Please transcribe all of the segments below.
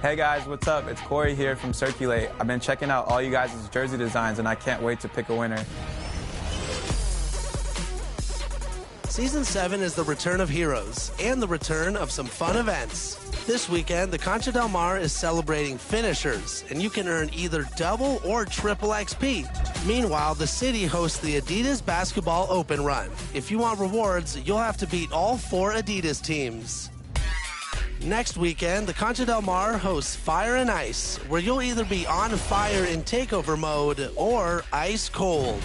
Hey guys, what's up? It's Corey here from Circulate. I've been checking out all you guys' jersey designs and I can't wait to pick a winner. Season 7 is the return of heroes and the return of some fun events. This weekend, the Concha Del Mar is celebrating finishers, and you can earn either double or triple XP. Meanwhile, the city hosts the Adidas Basketball Open Run. If you want rewards, you'll have to beat all 4 Adidas teams. Next weekend, the Concha Del Mar hosts Fire and Ice, where you'll either be on fire in takeover mode or ice cold.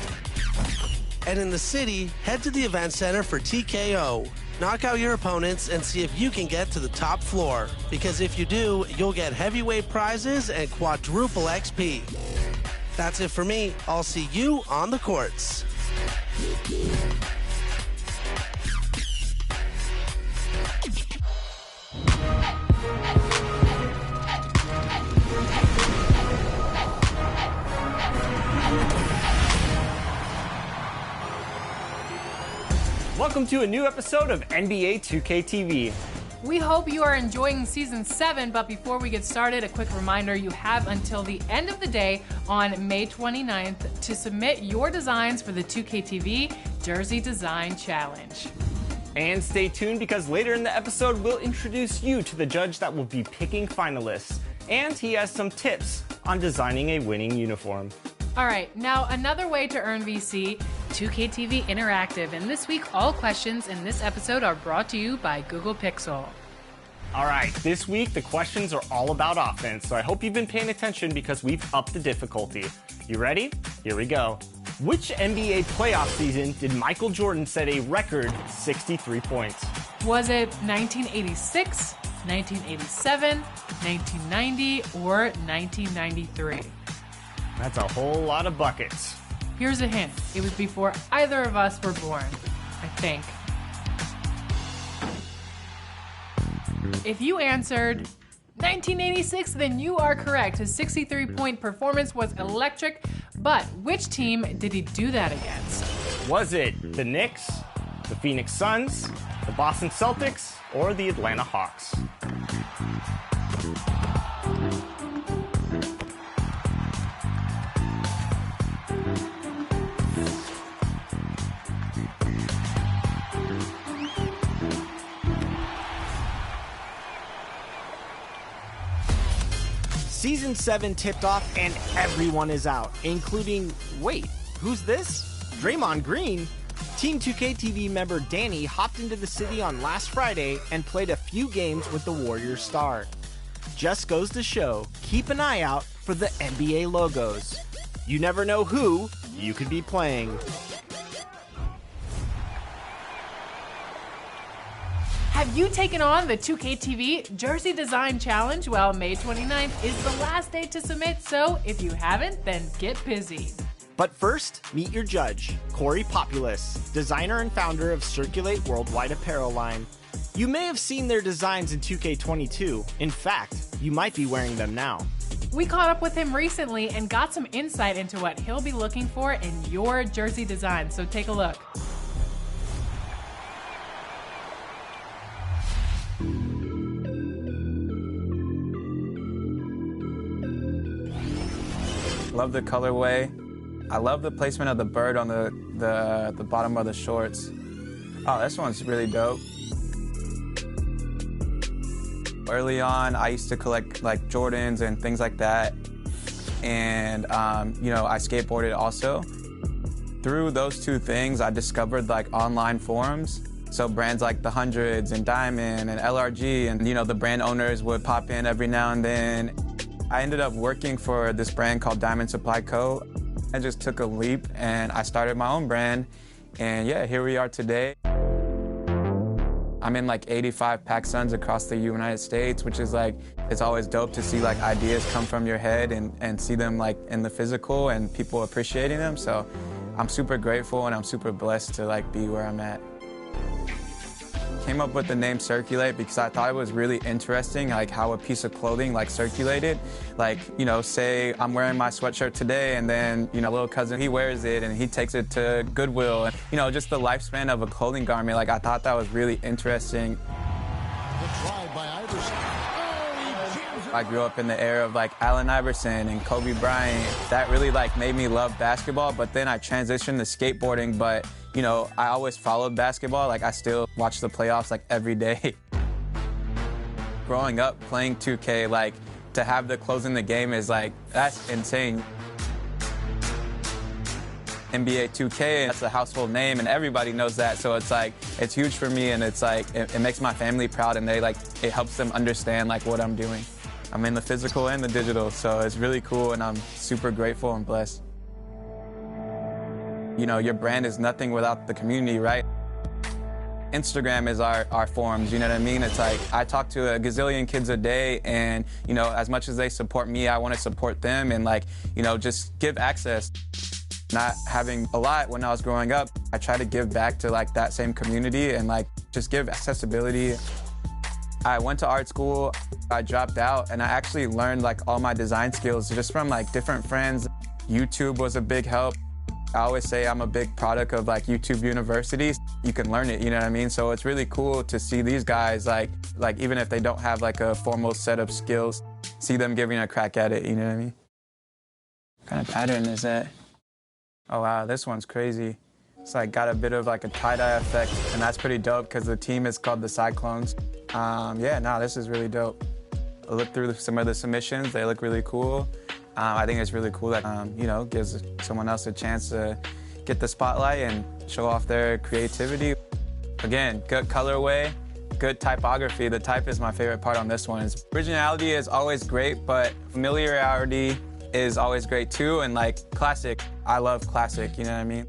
And in the city, head to the event center for TKO. Knock out your opponents and see if you can get to the top floor. Because if you do, you'll get heavyweight prizes and quadruple XP. That's it for me. I'll see you on the courts. Welcome to a new episode of NBA 2K TV. We hope you are enjoying Season 7, but before we get started, a quick reminder, you have until the end of the day on May 29th to submit your designs for the 2K TV Jersey Design Challenge. And stay tuned because later in the episode, we'll introduce you to the judge that will be picking finalists. And he has some tips on designing a winning uniform. All right, now another way to earn VC, 2K TV Interactive. And this week, all questions in this episode are brought to you by Google Pixel. All right, this week, the questions are all about offense. So I hope you've been paying attention because we've upped the difficulty. You ready? Here we go. Which NBA playoff season did Michael Jordan set a record 63 points? Was it 1986, 1987, 1990, or 1993? That's a whole lot of buckets. Here's a hint. It was before either of us were born, I think. If you answered 1986, then you are correct. His 63-point performance was electric, but which team did he do that against? Was it the Knicks, the Phoenix Suns, the Boston Celtics, or the Atlanta Hawks? Season 7 tipped off and everyone is out, including, wait, who's this? Draymond Green? Team 2K TV member Danny hopped into the city on last Friday and played a few games with the Warriors star. Just goes to show, keep an eye out for the NBA logos. You never know who you could be playing. Have you taken on the 2K TV Jersey Design Challenge? Well, May 29th is the last day to submit, so if you haven't, then get busy. But first, meet your judge, Corey Populus, designer and founder of Circulate Worldwide Apparel line. You may have seen their designs in 2K22. In fact, you might be wearing them now. We caught up with him recently and got some insight into what he'll be looking for in your jersey design, so take a look. Love the colorway. I love the placement of the bird on the bottom of the shorts. Oh, this one's really dope. Early on, I used to collect like Jordans and things like that. And, you know, I skateboarded also. Through those two things, I discovered like online forums. So brands like The Hundreds and Diamond and LRG and, you know, the brand owners would pop in every now and then. I ended up working for this brand called Diamond Supply Co. I just took a leap and I started my own brand. And yeah, here we are today. I'm in like 85 PacSuns across the United States, which is like, it's always dope to see like ideas come from your head and see them like in the physical and people appreciating them. So I'm super grateful and I'm super blessed to like be where I'm at. Came up with the name Circulate because I thought it was really interesting, like how a piece of clothing like circulated. Like, you know, say I'm wearing my sweatshirt today and then, you know, little cousin, he wears it and he takes it to Goodwill. And, you know, just the lifespan of a clothing garment, like I thought that was really interesting. The drive by Iverson. Oh, he jams I grew up in the era of like Allen Iverson and Kobe Bryant. That really like made me love basketball, but then I transitioned to skateboarding, but you know, I always followed basketball. Like I still watch the playoffs like every day. Growing up playing 2K, like to have the closing the game is like, that's insane. NBA 2K, that's a household name and everybody knows that, so it's like, it's huge for me, and it's like, it makes my family proud, and it helps them understand like what I'm doing. I'm in the physical and the digital, so it's really cool, and I'm super grateful and blessed. You know, your brand is nothing without the community, right? Instagram is our forums, you know what I mean? It's like, I talk to a gazillion kids a day, and, you know, as much as they support me, I want to support them, and like, you know, just give access. Not having a lot when I was growing up, I try to give back to like that same community and like just give accessibility. I went to art school, I dropped out, and I actually learned like all my design skills just from like different friends. YouTube was a big help. I always say I'm a big product of like YouTube University. You can learn it, you know what I mean? So it's really cool to see these guys like even if they don't have like a formal set of skills, see them giving a crack at it, you know what I mean? What kind of pattern is that? Oh wow, this one's crazy. It's like got a bit of like a tie-dye effect, and that's pretty dope because the team is called the Cyclones. Yeah, no, this is really dope. I looked through some of the submissions, they look really cool. I think it's really cool that, you know, gives someone else a chance to get the spotlight and show off their creativity. Again, good colorway, good typography. The type is my favorite part on this one. Originality is always great, but familiarity is always great too, and like classic, I love classic, you know what I mean?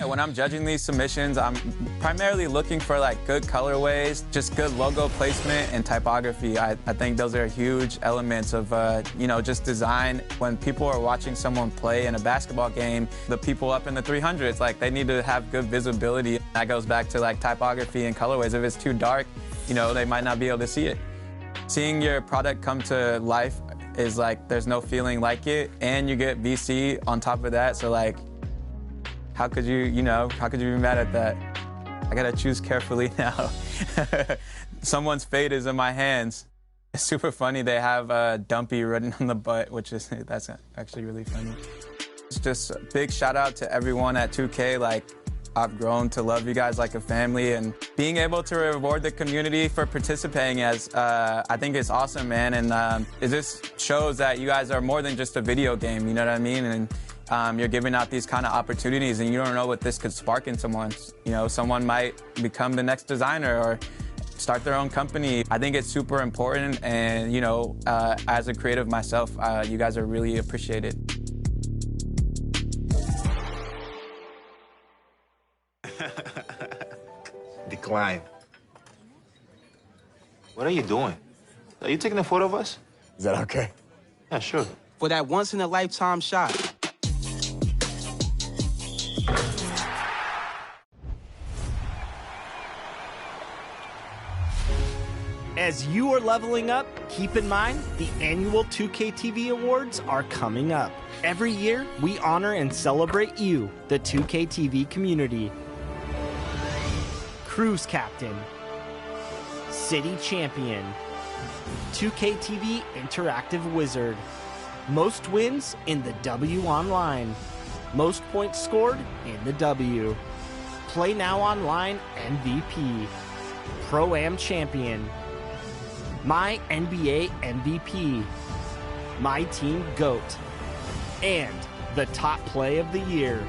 And when I'm judging these submissions, I'm primarily looking for like good colorways, just good logo placement and typography. I think those are huge elements of, you know, just design. When people are watching someone play in a basketball game, the people up in the 300s, like they need to have good visibility. That goes back to like typography and colorways. If it's too dark, you know, they might not be able to see it. Seeing your product come to life is like, there's no feeling like it, and you get VC on top of that, so like, how could you be mad at that? I gotta choose carefully now. Someone's fate is in my hands. It's super funny, they have Dumpy written on the butt, that's actually really funny. It's just a big shout out to everyone at 2K, like, I've grown to love you guys like a family, and being able to reward the community for participating I think it's awesome, man, and it just shows that you guys are more than just a video game, you know what I mean? And you're giving out these kind of opportunities, and you don't know what this could spark in someone. You know, someone might become the next designer or start their own company. I think it's super important, and you know, as a creative myself, you guys are really appreciated. Decline. What are you doing? Are you taking a photo of us? Is that okay? Yeah, sure. For that once-in-a-lifetime shot. As you are leveling up, keep in mind the annual 2K TV Awards are coming up. Every year, we honor and celebrate you, the 2K TV community. Cruise Captain, City Champion, 2K TV Interactive Wizard, most wins in the W Online, most points scored in the W, Play Now Online MVP, Pro-Am Champion, My NBA MVP, My Team GOAT, and the top play of the year.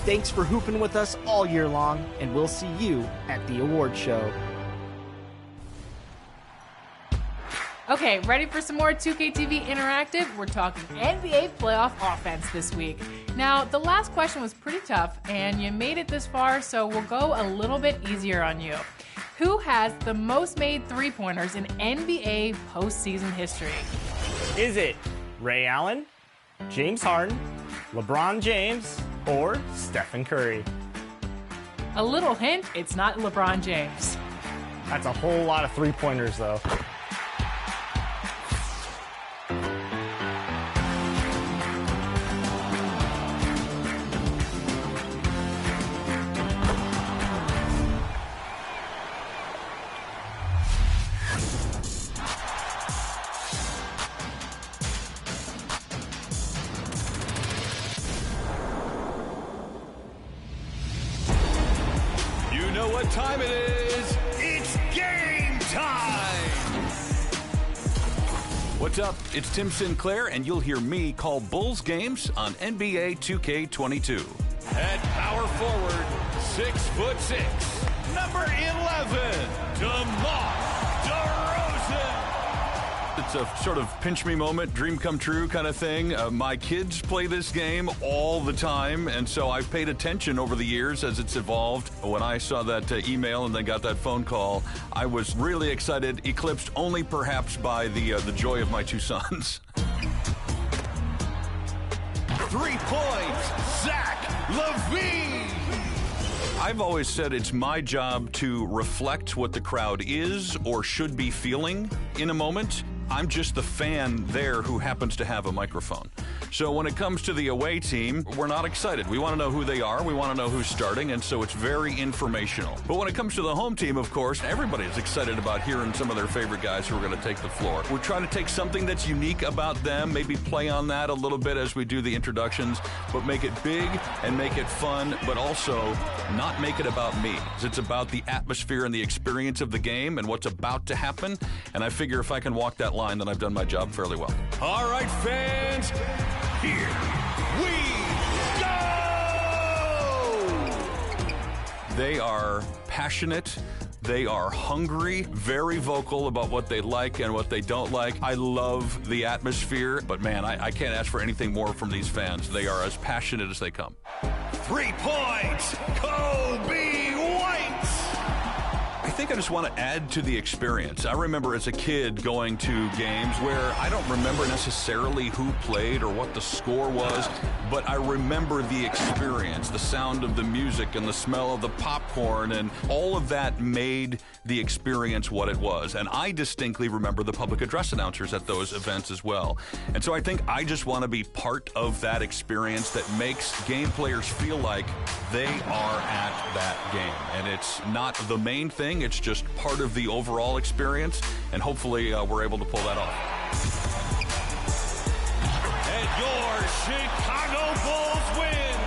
Thanks for hooping with us all year long, and we'll see you at the award show. Okay, ready for some more 2K TV Interactive? We're talking NBA playoff offense this week. Now, the last question was pretty tough, and you made it this far, so we'll go a little bit easier on you. Who has the most made three-pointers in NBA postseason history? Is it Ray Allen, James Harden, LeBron James, or Stephen Curry? A little hint, it's not LeBron James. That's a whole lot of three-pointers, though. what time it is. It's game time. What's up? It's Tim Sinclair, and you'll hear me call Bulls games on NBA 2K22. At power forward, 6'6", number 11, DeMar DeRozan. It's a sort of pinch me moment, dream come true kind of thing. My kids play this game all the time, and so I've paid attention over the years as it's evolved. When I saw that email and then got that phone call, I was really excited, eclipsed only perhaps by the joy of my two sons. 3 points, Zach LaVine. I've always said it's my job to reflect what the crowd is or should be feeling in a moment. I'm just the fan there who happens to have a microphone. So when it comes to the away team, we're not excited. We want to know who they are. We want to know who's starting, and so it's very informational. But when it comes to the home team, of course, everybody is excited about hearing some of their favorite guys who are going to take the floor. We're trying to take something that's unique about them, maybe play on that a little bit as we do the introductions, but make it big and make it fun, but also not make it about me. It's about the atmosphere and the experience of the game and what's about to happen, and I figure if I can walk that line, then I've done my job fairly well. All right, fans, here we go! They are passionate. They are hungry, very vocal about what they like and what they don't like. I love the atmosphere, but man, I can't ask for anything more from these fans. They are as passionate as they come. 3 points, Kobe White! I think I just want to add to the experience. I remember as a kid going to games where I don't remember necessarily who played or what the score was, but I remember the experience, the sound of the music and the smell of the popcorn, and all of that made the experience what it was. And I distinctly remember the public address announcers at those events as well. And so I think I just want to be part of that experience that makes game players feel like they are at that game. And it's not the main thing. It's just part of the overall experience, and hopefully we're able to pull that off. And your Chicago Bulls win!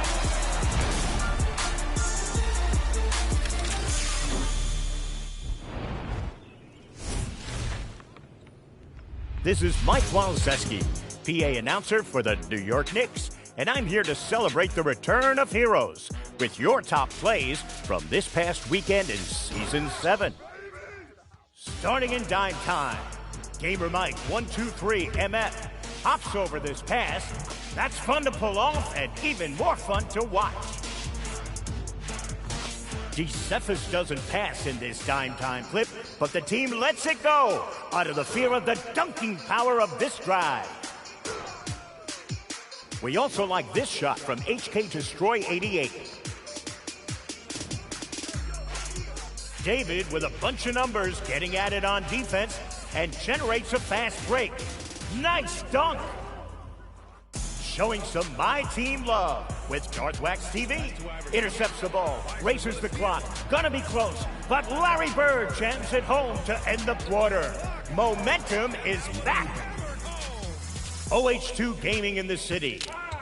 This is Mike Wałczewski, PA announcer for the New York Knicks, and I'm here to celebrate the return of heroes with your top plays from this past weekend in Season 7. Starting in dime time, Gamer Mike 123 MF hops over this pass. That's fun to pull off and even more fun to watch. DeCephas doesn't pass in this dime time clip, but the team lets it go out of the fear of the dunking power of this drive. We also like this shot from HK Destroy 88. David with a bunch of numbers getting at it on defense and generates a fast break. Nice dunk! Showing some My Team love with Northwax TV. Intercepts the ball, races the clock, gonna be close, but Larry Bird jams it home to end the quarter. Momentum is back. OH2 Gaming in the city,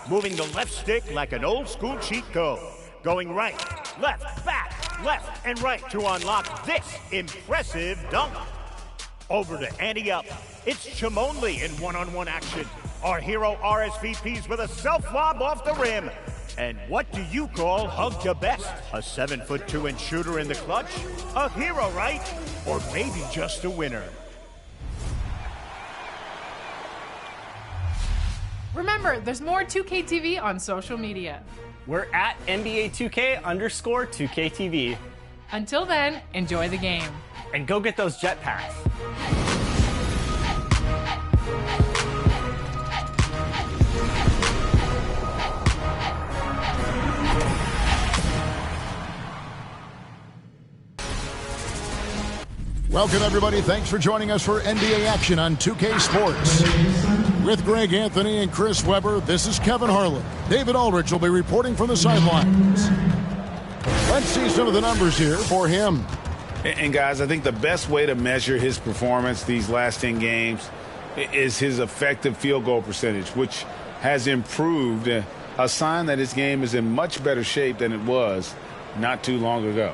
moving the left stick like an old school cheat code. Going right, left, back, left, and right to unlock this impressive dunk. Over to Andy Up. It's Chimonli in one-on-one action. Our hero RSVPs with a self-lob off the rim. And what do you call Hug the Best? A 7'2" shooter in the clutch? A hero, right? Or maybe just a winner. Remember, there's more 2K TV on social media. We're at NBA2K_2KTV. Until then, enjoy the game. And go get those jetpacks. Welcome, everybody. Thanks for joining us for NBA action on 2K Sports. With Greg Anthony and Chris Webber, this is Kevin Harlan. David Aldridge will be reporting from the sidelines. Let's see some of the numbers here for him. And guys, I think the best way to measure his performance these last 10 games is his effective field goal percentage, which has improved, a sign that his game is in much better shape than it was not too long ago.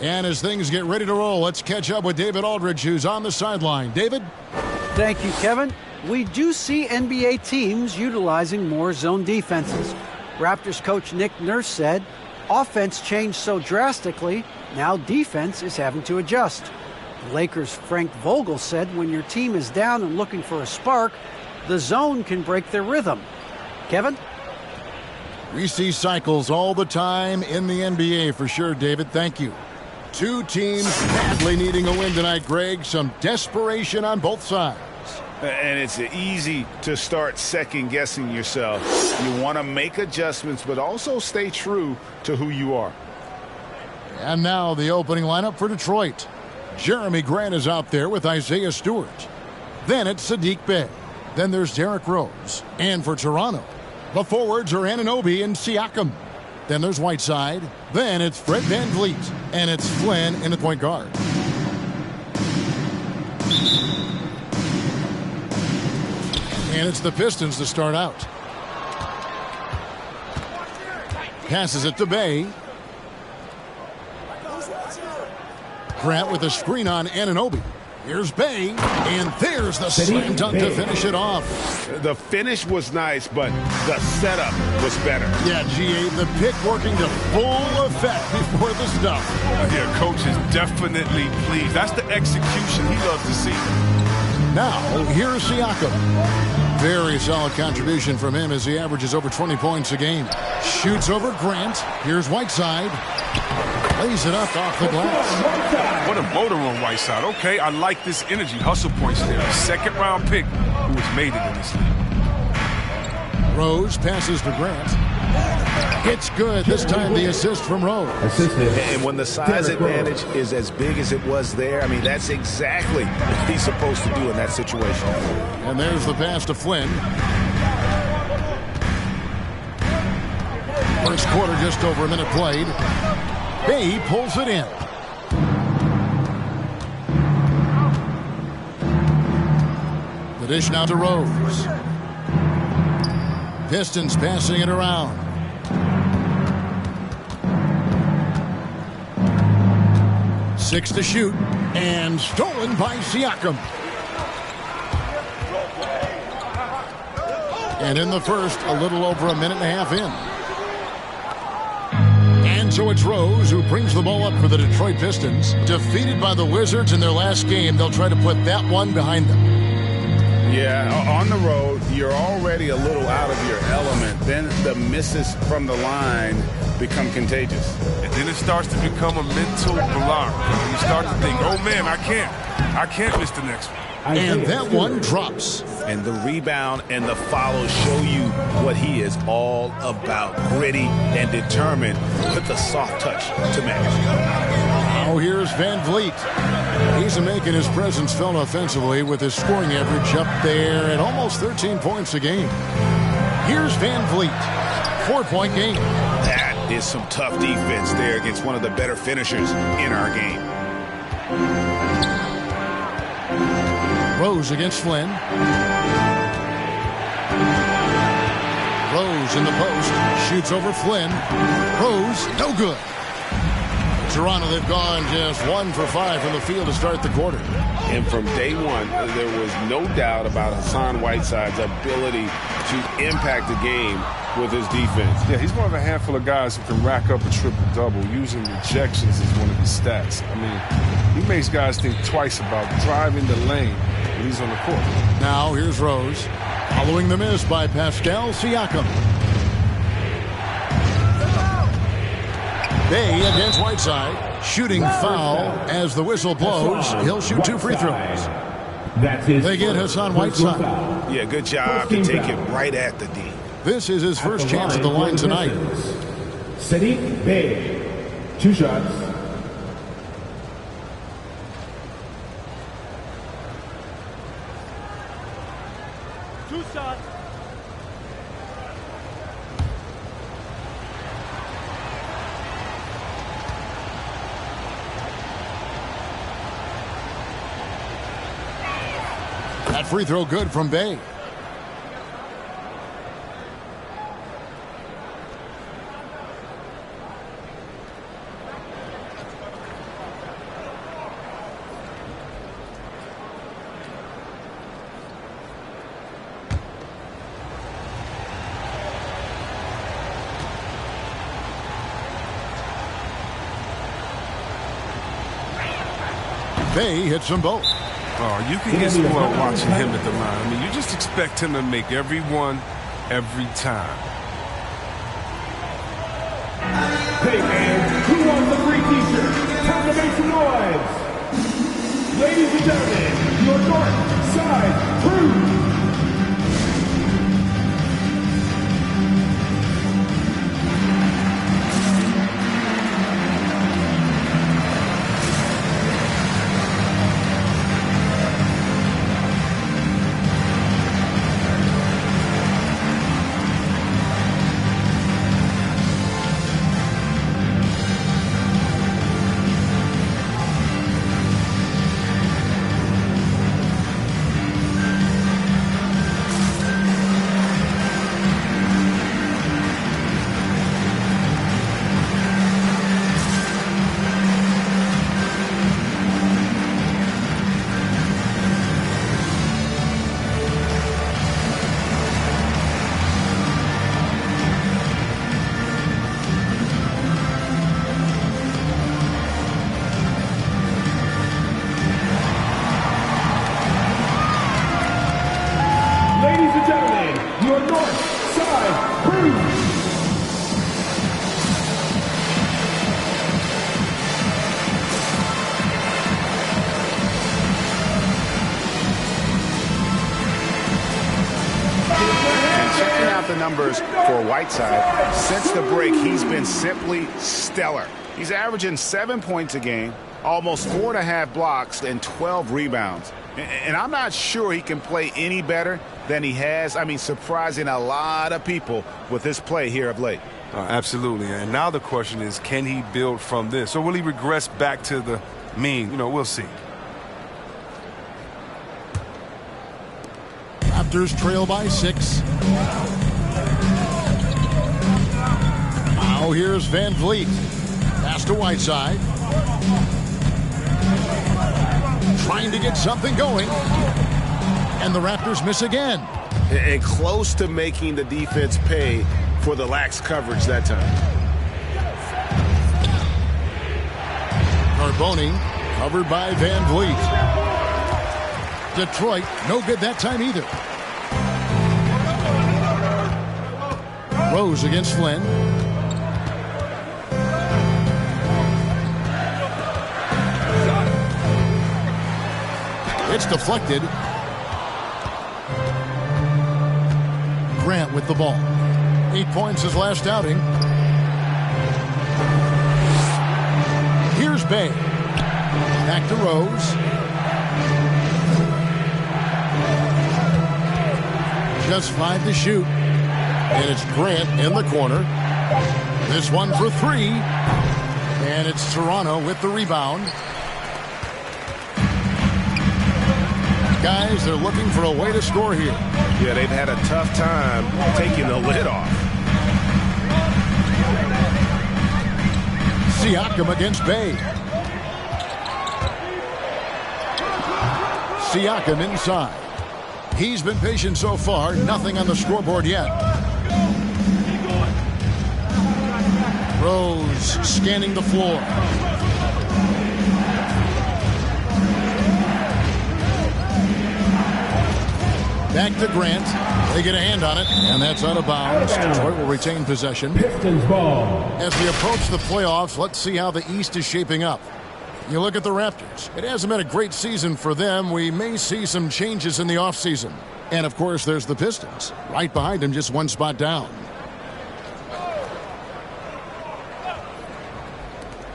And as things get ready to roll, let's catch up with David Aldridge, who's on the sideline. David? Thank you, Kevin. We do see NBA teams utilizing more zone defenses. Raptors coach Nick Nurse said, offense changed so drastically, now defense is having to adjust. Lakers' Frank Vogel said when your team is down and looking for a spark, the zone can break their rhythm. Kevin? We see cycles all the time in the NBA for sure, David. Thank you. Two teams badly needing a win tonight, Greg. Some desperation on both sides. And it's easy to start second-guessing yourself. You want to make adjustments, but also stay true to who you are. And now the opening lineup for Detroit. Jeremy Grant is out there with Isaiah Stewart. Then it's Sadiq Bey. Then there's Derrick Rose. And for Toronto, the forwards are Anunoby and Siakam. Then there's Whiteside. Then it's Fred VanVleet. And it's Flynn in the point guard. And it's the Pistons to start out. Passes it to Bey. Grant with a screen on Anunoby. Here's Bey, and there's the slam dunk to finish it off. The finish was nice, but the setup was better. Yeah, GA, the pick working to full effect before the stuff. Yeah, coach is definitely pleased. That's the execution he loves to see. Now, here's Siakam. Very solid contribution from him as he averages over 20 points a game. Shoots over Grant. Here's Whiteside. Lays it up off the glass. What a motor on Whiteside. Okay, I like this energy. Hustle points there. A second-round pick who has made it in this league. Rose passes to Grant. It's good. This time the assist from Rose. And when the size advantage is as big as it was there, I mean, that's exactly what he's supposed to do in that situation. And there's the pass to Flynn. First quarter, just over a minute played. Bey pulls it in. The dish now to Rose. Pistons passing it around. Six to shoot, and stolen by Siakam. And in the first, a little over a minute and a half in. And so it's Rose who brings the ball up for the Detroit Pistons. Defeated by the Wizards in their last game, they'll try to put that one behind them. Yeah, on the road, you're already a little out of your element. Then the misses from the line become contagious. And then it starts to become a mental block. You start to think, oh man, I can't miss the next one. And that one drops. And the rebound and the follow show you what he is all about. Gritty and determined with the soft touch to match. Now here's VanVleet. He's making his presence felt offensively with his scoring average up there at almost 13 points a game. Here's VanVleet. 4-point game. That is some tough defense there against one of the better finishers in our game. Rose against Flynn. Rose in the post. Shoots over Flynn. Rose, no good. Toronto, they've gone just 1 for 5 from the field to start the quarter. And from day one, there was no doubt about Hassan Whiteside's ability to impact the game with his defense. Yeah, he's one of a handful of guys who can rack up a triple-double. Using rejections as one of his stats. I mean, he makes guys think twice about driving the lane when he's on the court. Now here's Rose. Following the miss by Pascal Siakam. Bey against Whiteside. Shooting foul as the whistle blows. He'll shoot 2 free throws. They get Hassan Whiteside. Yeah, good job to take it right at the D. This is his first chance at the line tonight. Sadiq Bey, 2 shots. That free throw good from Bey. Bay hits them both. Oh, you can get spoiled watching him at the line. I mean, you just expect him to make every one, every time. Hey, man, who wants the free t-shirt? Time to make some noise. Ladies and gentlemen, your North Side Crew. Numbers for Whiteside. Since the break, he's been simply stellar. He's averaging 7 points a game, almost 4.5 blocks, and 12 rebounds. And I'm not sure he can play any better than he has. I mean, surprising a lot of people with his play here of late. Absolutely. And now the question is, can he build from this? Or will he regress back to the mean? You know, we'll see. Raptors trail by 6. Now here's Van Vliet. Pass to Whiteside. Trying to get something going. And the Raptors miss again. And close to making the defense pay for the lax coverage that time. Carboni covered by Van Vliet. Detroit, no good that time either. Rose against Flynn. It's deflected. Grant with the ball. 8 points his last outing. Here's Bay. Back to Rose. Just 5 to shoot. And it's Grant in the corner. This one for 3. And it's Toronto with the rebound. Guys, they're looking for a way to score here. Yeah, they've had a tough time taking the lid off. Siakam against Bay. Siakam inside. He's been patient so far. Nothing on the scoreboard yet. Rose scanning the floor. Back to Grant. They get a hand on it, and that's out of bounds. Detroit will retain possession. Pistons ball. As we approach the playoffs, let's see how the East is shaping up. You look at the Raptors. It hasn't been a great season for them. We may see some changes in the offseason. And, of course, there's the Pistons. Right behind them, just 1 spot down.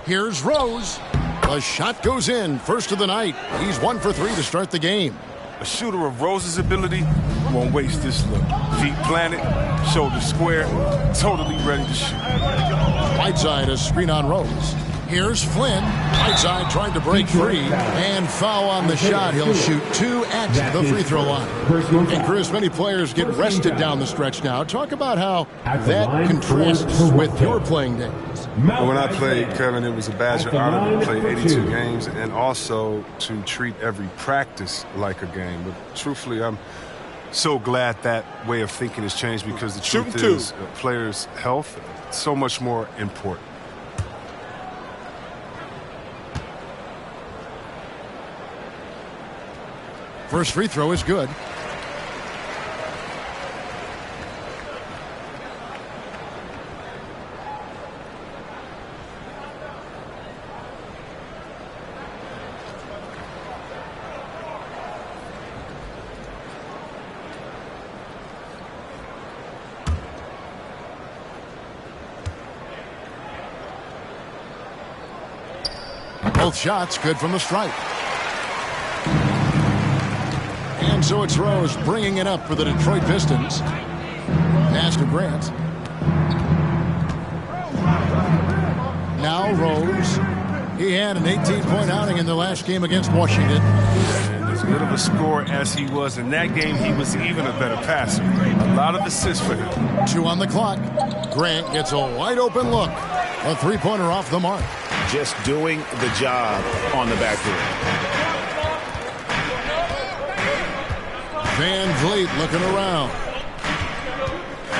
Here's Rose. The shot goes in. First of the night. He's 1 for 3 to start the game. A shooter of Rose's ability won't waste this look. Feet planted, shoulder square, totally ready to shoot. Whiteside, a screen on Rose. Here's Flynn. Whiteside trying to break free. And foul on the shot. He'll shoot 2 at the free throw line. And Chris, many players get rested down the stretch now. Talk about how that contrasts with your playing days. When I played, Kevin, it was a badge of honor to play 82 games and also to treat every practice like a game. But truthfully, I'm so glad that way of thinking has changed because the truth is players' health is so much more important. First free throw is good. Both shots good from the stripe. And so it's Rose bringing it up for the Detroit Pistons. Pass to Grant. Now Rose. He had an 18-point outing in the last game against Washington. And as good of a scorer as he was in that game, he was even a better passer. A lot of assists for him. 2 on the clock. Grant gets a wide open look. A three-pointer off the mark. Just doing the job on the backboard. Van Vliet looking around.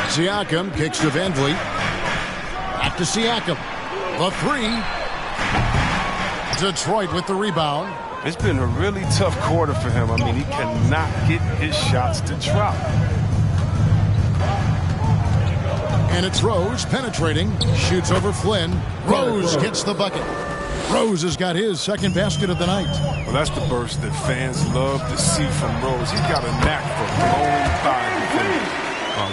Siakam kicks to Van Vliet. Back to Siakam. The three. Detroit with the rebound. It's been a really tough quarter for him. I mean, he cannot get his shots to drop. And it's Rose penetrating. Shoots over Flynn. Rose gets the bucket. Rose has got his second basket of the night. Well, that's the burst that fans love to see from Rose. He's got a knack for blowing by defenders.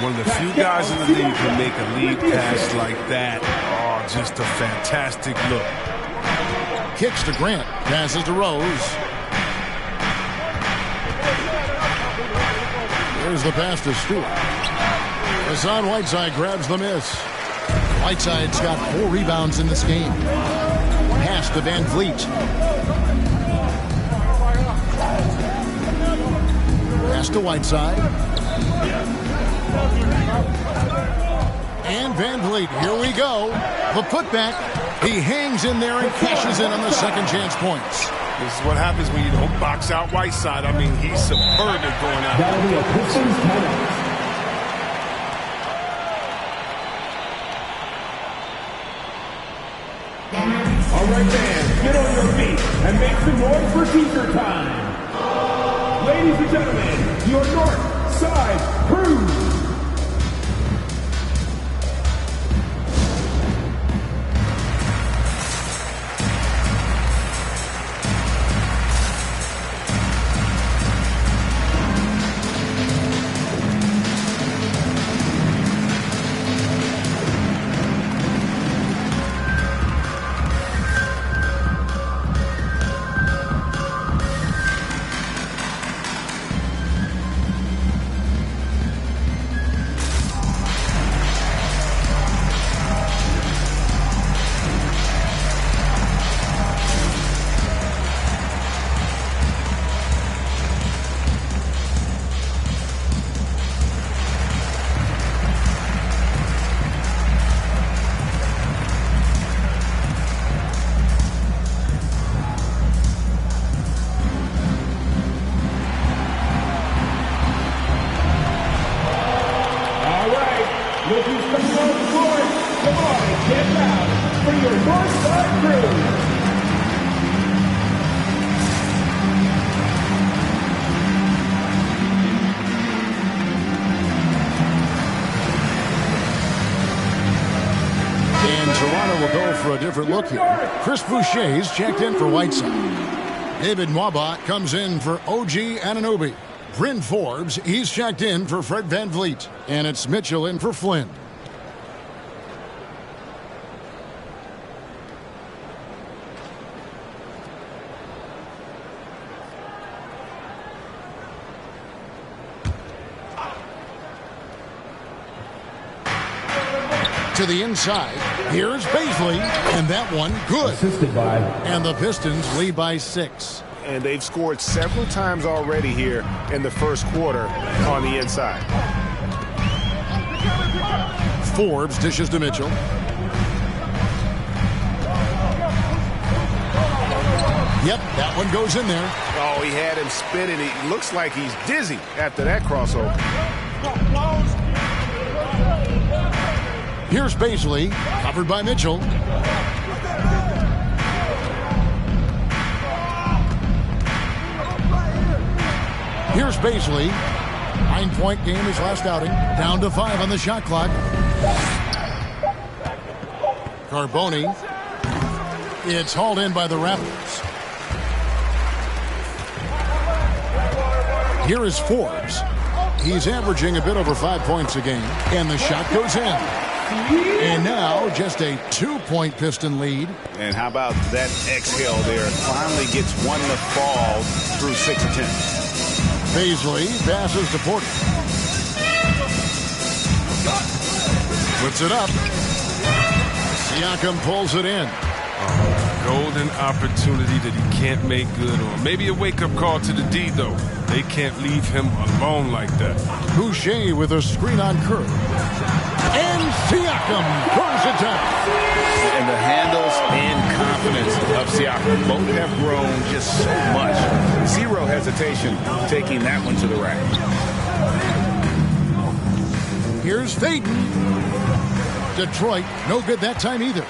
One of the few guys in the league who make a lead pass like that. Oh, just a fantastic look. Kicks to Grant. Passes to Rose. Here's the pass to Stewart. Hassan Whiteside grabs the miss. Whiteside's got 4 rebounds in this game. Pass to Van Vliet. Pass to Whiteside. And Van Vliet, here we go. The putback. He hangs in there and cashes in on the second chance points. This is what happens when you don't box out Whiteside. I mean, he's superb at going out. That'll be a Pistons timeout. All right, fans, get on your feet and make some noise for T-shirt time. Ladies and gentlemen, your North Side Crew. Look here. Chris Boucher's checked in for Whiteside. David Nwaba comes in for OG Anunoby. Bryn Forbes, he's checked in for Fred Van Vliet. And it's Mitchell in for Flynn. To the inside. Here's Baisley, and that one good. Assisted by. And the Pistons lead by 6. And they've scored several times already here in the first quarter on the inside. Forbes dishes to Mitchell. Yep, that one goes in there. Oh, he had him spinning. It looks like he's dizzy after that crossover. Here's Baisley, covered by Mitchell. Here's Baisley. 9-point game his last outing. Down to 5 on the shot clock. Carboni. It's hauled in by the Raptors. Here is Forbes. He's averaging a bit over 5 points a game. And the shot goes in. And now just a 2-point Piston lead. And how about that exhale there? Finally gets one to fall through 6 attempts. Baisley passes to Porter. Puts it up. Siakam pulls it in. Golden opportunity that he can't make good on. Maybe a wake-up call to the D, though. They can't leave him alone like that. Boucher with a screen on Kerr. And Siakam throws it down. And the handles and confidence of Siakam both have grown just so much. Zero hesitation taking that one to the rack. Here's Faden. Detroit, no good that time either.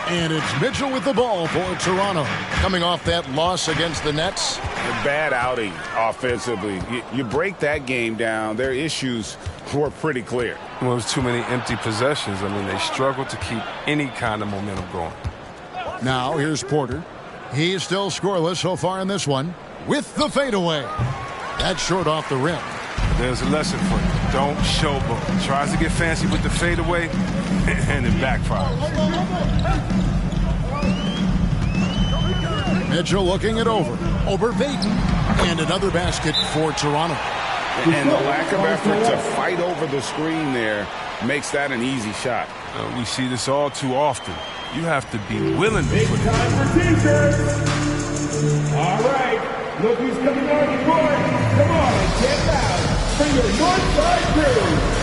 And it's Mitchell with the ball for Toronto. Coming off that loss against the Nets. A bad outing offensively. You break that game down, their issues were pretty clear. Well, it was too many empty possessions. I mean, they struggled to keep any kind of momentum going. Now, here's Porter. He's still scoreless so far in this one with the fadeaway. That's short off the rim. There's a lesson for you. Don't showboat. Tries to get fancy with the fadeaway, and it backfires. Mitchell looking it over Vaden. And another basket for Toronto. And the lack of effort to fight over the screen there makes that an easy shot. We see this all too often. You have to be willing to put it in. Time for T-shirts. All right, look who's coming on the court. Come on, get loud for your Northside crew.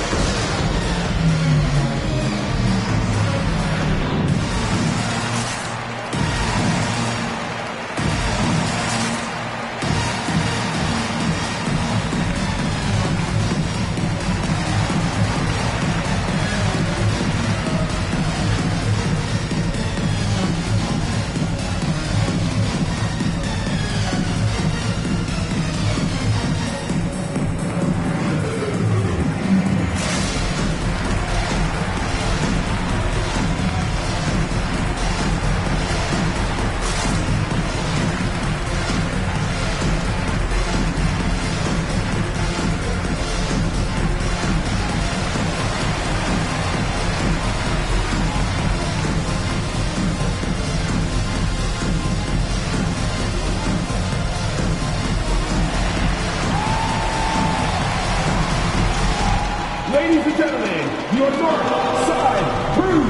Ladies and gentlemen, your North Side Crew.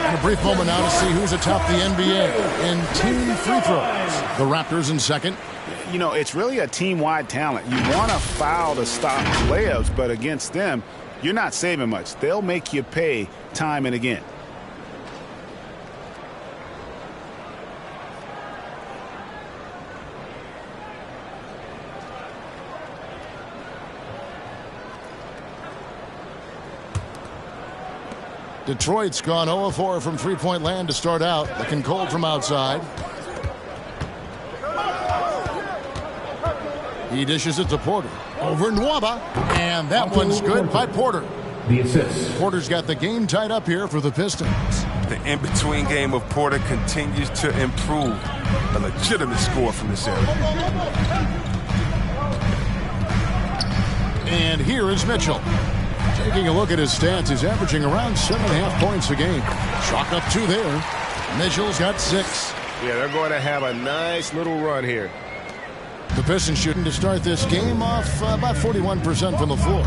A brief moment now to see who's atop the NBA in team free throws. The Raptors in second. You know, it's really a team-wide talent. You want to foul to stop layups, but against them, you're not saving much. They'll make you pay time and again. Detroit's gone 0-4 from three-point land to start out. Looking cold from outside. He dishes it to Porter. Over Nwaba. And that one's good by Porter. The assist. Porter's got the game tied up here for the Pistons. The in-between game of Porter continues to improve. A legitimate score from this area. And here is Mitchell. Taking a look at his stats, he's averaging around 7.5 points a game. Chalk up 2 there. Mitchell's got 6. Yeah, they're going to have a nice little run here. The Pistons shooting to start this game off about 41% from the floor.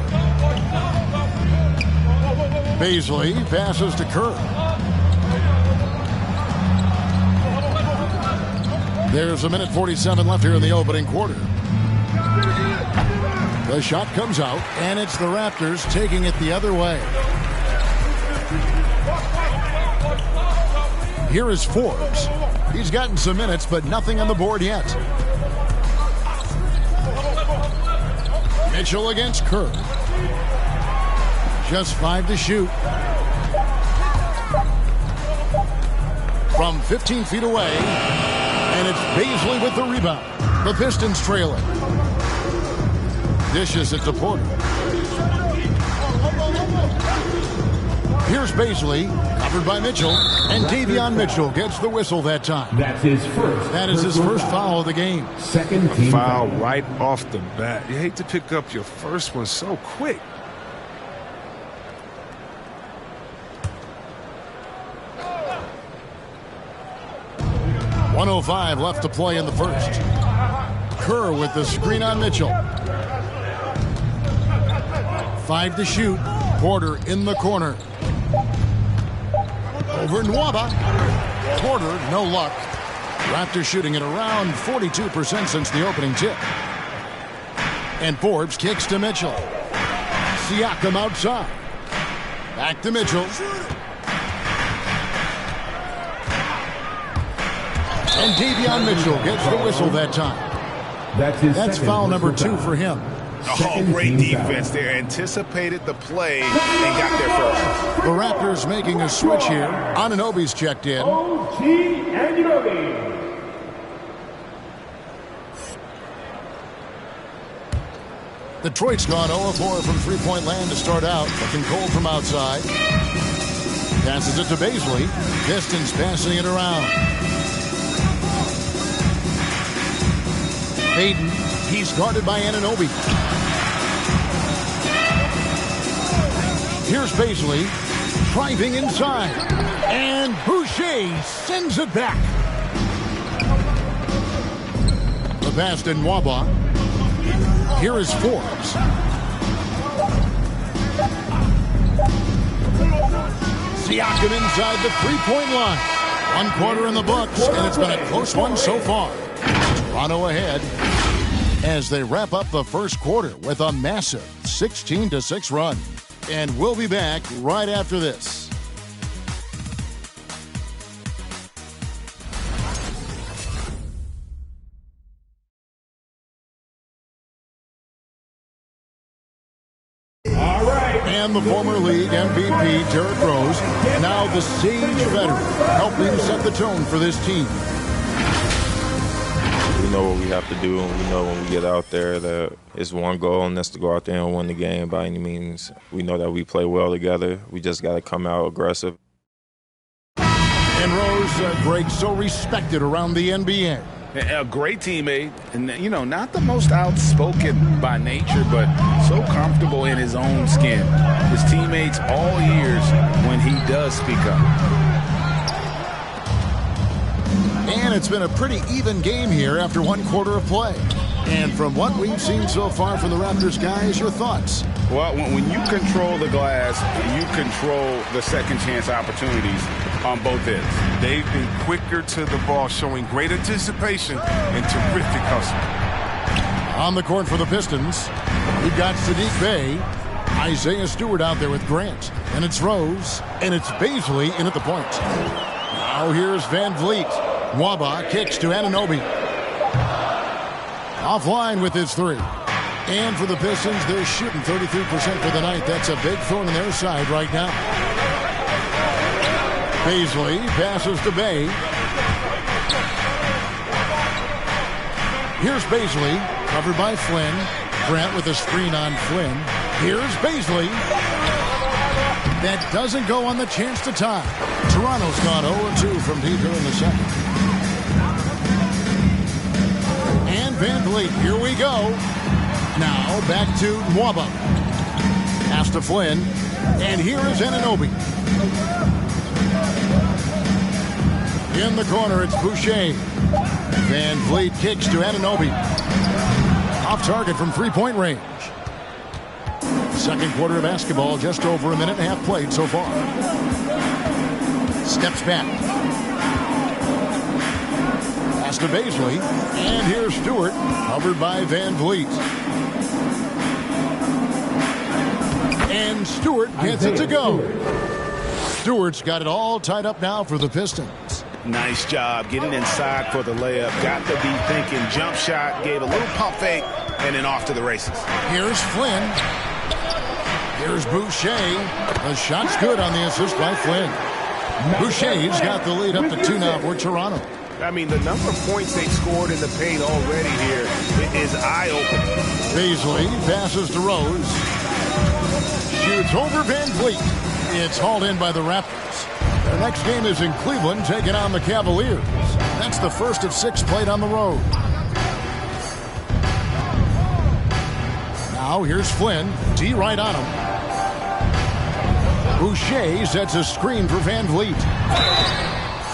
Baisley passes to Kerr. There's 1:47 left here in the opening quarter. The shot comes out, and it's the Raptors taking it the other way. Here is Forbes. He's gotten some minutes, but nothing on the board yet. Mitchell against Kerr. Just 5 to shoot. From 15 feet away. And it's Baisley with the rebound. The Pistons trail it. Dishes it to Porter. Here's Baisley, covered by Mitchell, and Davion Mitchell gets the whistle that time. That's his first. That is his first foul of the game. Second A team foul right off the bat. You hate to pick up your first one so quick. .105 left to play in the first. Kerr with the screen on Mitchell. 5 to shoot. Porter in the corner. Over Nwaba. Porter, no luck. Raptors shooting at around 42% since the opening tip. And Forbes kicks to Mitchell. Siakam outside. Back to Mitchell. And Davion Mitchell gets the whistle that time. That's foul number 2 for him. Oh, great defense there. Anticipated the play and got there first. The Raptors making a switch here. Anunoby's checked in. OG Anunoby. Detroit's gone 0-4 from three-point land to start out. Looking cold from outside. Passes it to Baisley. Pistons passing it around. Hayden, he's guarded by Anunoby. Here's Baisley, driving inside. And Boucher sends it back. The pass to Nwaba. Here is Forbes. Siakam inside the three-point line. 1 quarter in the books, and it's been a close one so far. Toronto ahead as they wrap up the first quarter with a massive 16-6 run. And we'll be back right after this. All right. And the former league MVP, Derrick Rose, now the Sage veteran, helping set the tone for this team. We know what we have to do, and we know when we get out there that it's one goal, and that's to go out there and win the game by any means. We know that we play well together. We just got to come out aggressive. And Rose, Greg, so respected around the NBA. A great teammate, and not the most outspoken by nature, but so comfortable in his own skin. His teammates all ears when he does speak up. And it's been a pretty even game here after 1 quarter of play. And from what we've seen so far from the Raptors guys, your thoughts? Well, when you control the glass, you control the second chance opportunities on both ends. They've been quicker to the ball, showing great anticipation and terrific hustle. On the court for the Pistons, we've got Sadiq Bey, Isaiah Stewart out there with Grant, and it's Rose, and it's Baisley in at the point. Now here's Van Vliet. Nwaba kicks to Anunoby. Offline with his 3. And for the Pistons, they're shooting 33% for the night. That's a big thorn in their side right now. Baisley passes to Bey. Here's Baisley, covered by Flynn. Grant with a screen on Flynn. Here's Baisley. That doesn't go on the chance to tie. Toronto's gone 0-2 from deep here in the second. And Van Vliet, here we go. Now back to Nwaba. Pass to Flynn. And here is Anunoby. In the corner, it's Boucher. Van Vliet kicks to Anunoby. Off target from three-point range. Second quarter of basketball, just over a minute and a half played so far. Steps back. Pass to Baisley. And here's Stewart, covered by Van Vliet. And Stewart gets it to go. Stewart's got it all tied up now for the Pistons. Nice job getting inside for the layup. Got to be thinking jump shot, gave a little pump fake, and then off to the races. Here's Flynn. Here's Boucher. The shot's good on the assist by Flynn. Boucher's got the lead up to 2 now for Toronto. I mean, the number of points they've scored in the paint already here is eye-opening. Beasley passes to Rose. Shoots over Van Vliet. It's hauled in by the Raptors. Their next game is in Cleveland, taking on the Cavaliers. That's the first of 6 played on the road. Now here's Flynn. D right on him. Boucher sets a screen for Van Vliet.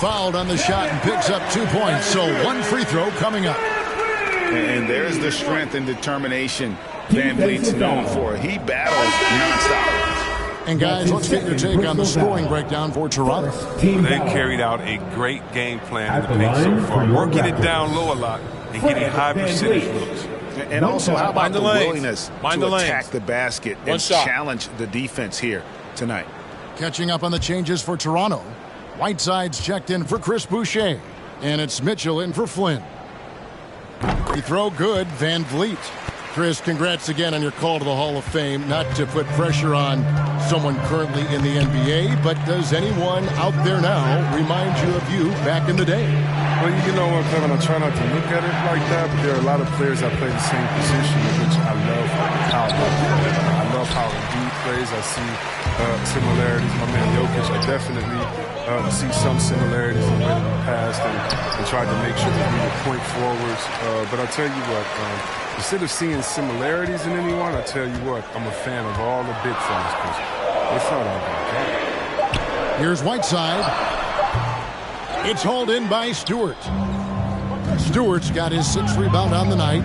Fouled on the shot and picks up 2 points. So 1 free throw coming up. And there's the strength and determination Van Vliet's known for. He battles nonstop. And guys, let's get your take on the scoring breakdown for Toronto. They carried out a great game plan in the paint so far, working it down low a lot and getting high percentage looks. And also, how about the willingness to attack the basket and challenge the defense here tonight? Catching up on the changes for Toronto. Whiteside's checked in for Chris Boucher. And it's Mitchell in for Flynn. Free throw good, Van Vliet. Chris, congrats again on your call to the Hall of Fame. Not to put pressure on someone currently in the NBA, but does anyone out there now remind you of you back in the day? Well, you know what, Kevin, I try not to look at it like that, but there are a lot of players that play the same position, which I love how I love how he plays. I see similarities. My man Jokic, I definitely see some similarities in the way that he passed and tried to make sure that we were point forwards. But I'll tell you what, instead of seeing similarities in anyone, I tell you what, I'm a fan of all the big fellas because it's not all about that. Here's Whiteside. It's hauled in by Stewart. Stewart's got his 6th rebound on the night.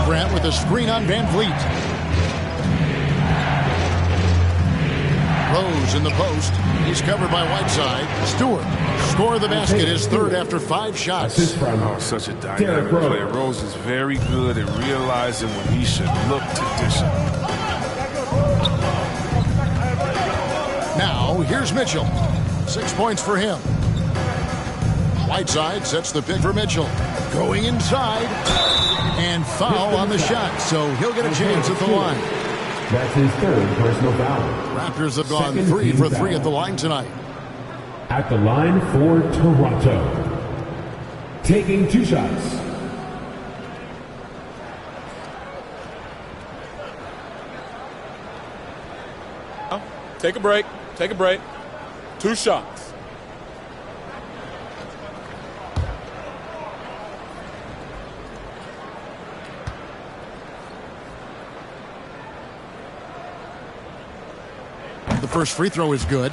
Grant with a screen on Van Vliet. Rose in the post. He's covered by Whiteside. Stewart score the basket, his 3rd after 5 shots. Oh, such a dynamic player. Rose is very good at realizing when he should look to dish it. Now, here's Mitchell. 6 points for him. Whiteside sets the pick for Mitchell. Going inside. And foul on the shot, so he'll get a chance at the line. That's his 3rd personal foul. Raptors have gone 3 for 3 at the line tonight. At the line for Toronto. Taking 2 shots. Take a break. Take a break. 2 shots. The first free throw is good.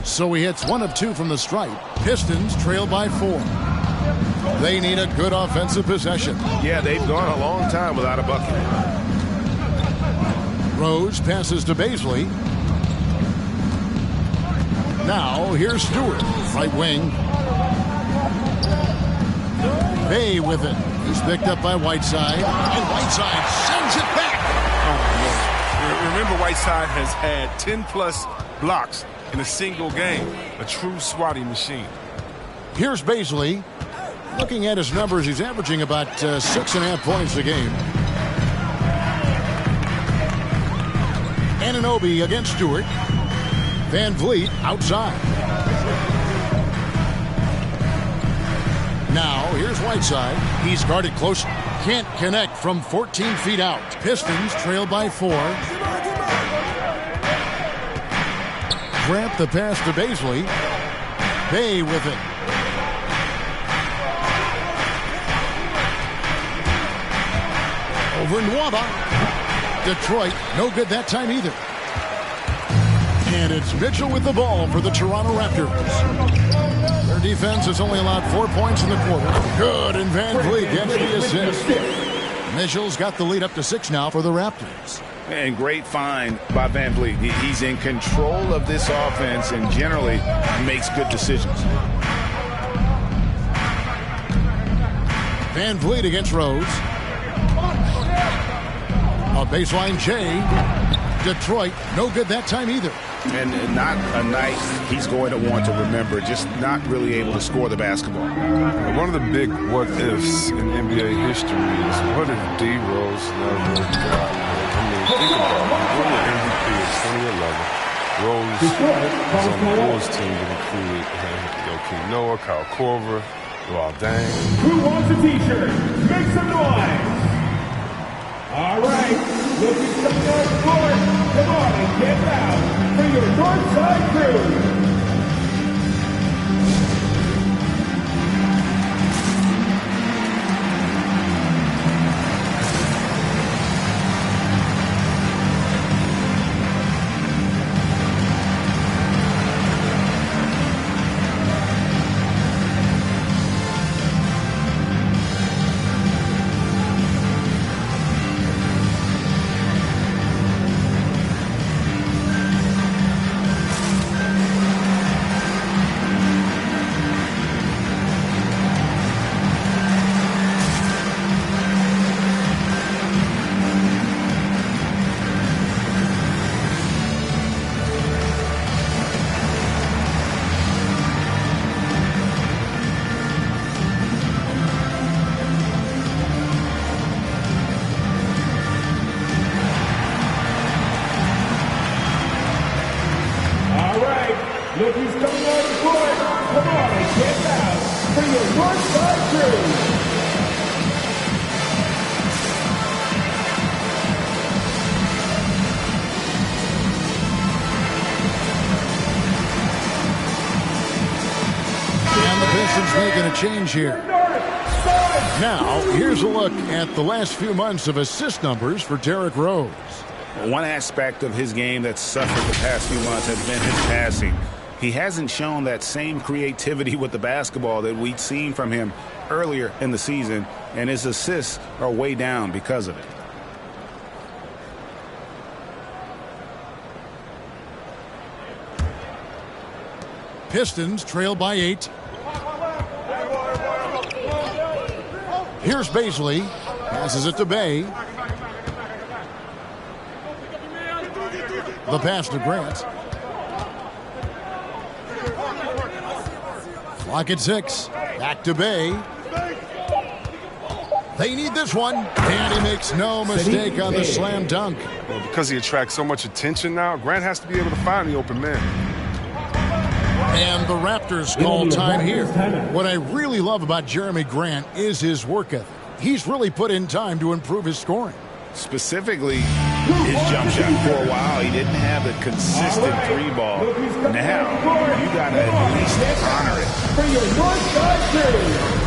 So he hits 1 of 2 from the stripe. Pistons trail by 4. They need a good offensive possession. Yeah, they've gone a long time without a bucket. Rose passes to Beasley. Now here's Stewart, right wing. Bay with it. He's picked up by Whiteside. And Whiteside sends it back. Oh, remember, Whiteside has had 10-plus blocks in a single game. A true swatting machine. Here's Beasley. Looking at his numbers, he's averaging about 6.5 points a game. Anunoby against Stewart. Van Vliet outside. Now, here's Whiteside. He's guarded close. Can't connect from 14 feet out. Pistons trail by 4. Grant the pass to Beasley. Bay with it. Over Nwaba. Detroit, no good that time either. And it's Mitchell with the ball for the Toronto Raptors. Their defense has only allowed 4 points in the quarter. Good, and Van Vliet gets the assist. Mitchell's got the lead up to 6 now for the Raptors. And great find by Van Vliet. He's in control of this offense and generally makes good decisions. Van Vliet against Rose. A baseline J. Detroit, no good that time either. And not a night he's going to want to remember, just not really able to score the basketball. One of the big what-ifs in NBA history is what if D. Rose never got I mean, think about it. He won the MVP in 2011. Rose was on the Bulls team that included Joakim Noah, Kyle Korver, Luol Deng. Who wants a t-shirt? Make some noise! All right, looking some more court. Come on and get out for your Northside crew. Look who's coming on the court. Come on and get out for your Northside crew. And the Pistons making a change here. Now, here's a look at the last few months of assist numbers for Derrick Rose. One aspect of his game that's suffered the past few months has been his passing. He hasn't shown that same creativity with the basketball that we'd seen from him earlier in the season, and his assists are way down because of it. Pistons trail by 8. Here's Baisley. Passes it to Bay. The pass to Grant. Clock at 6. Back to Bay. They need this one. And he makes no mistake on the slam dunk. Well, because he attracts so much attention now, Grant has to be able to find the open man. And the Raptors call time here. What I really love about Jeremy Grant is his work ethic. He's really put in time to improve his scoring. Specifically, his jump shot. For a while, he didn't have the consistent three ball. Now, you got to at least honor it. For your Northside crew.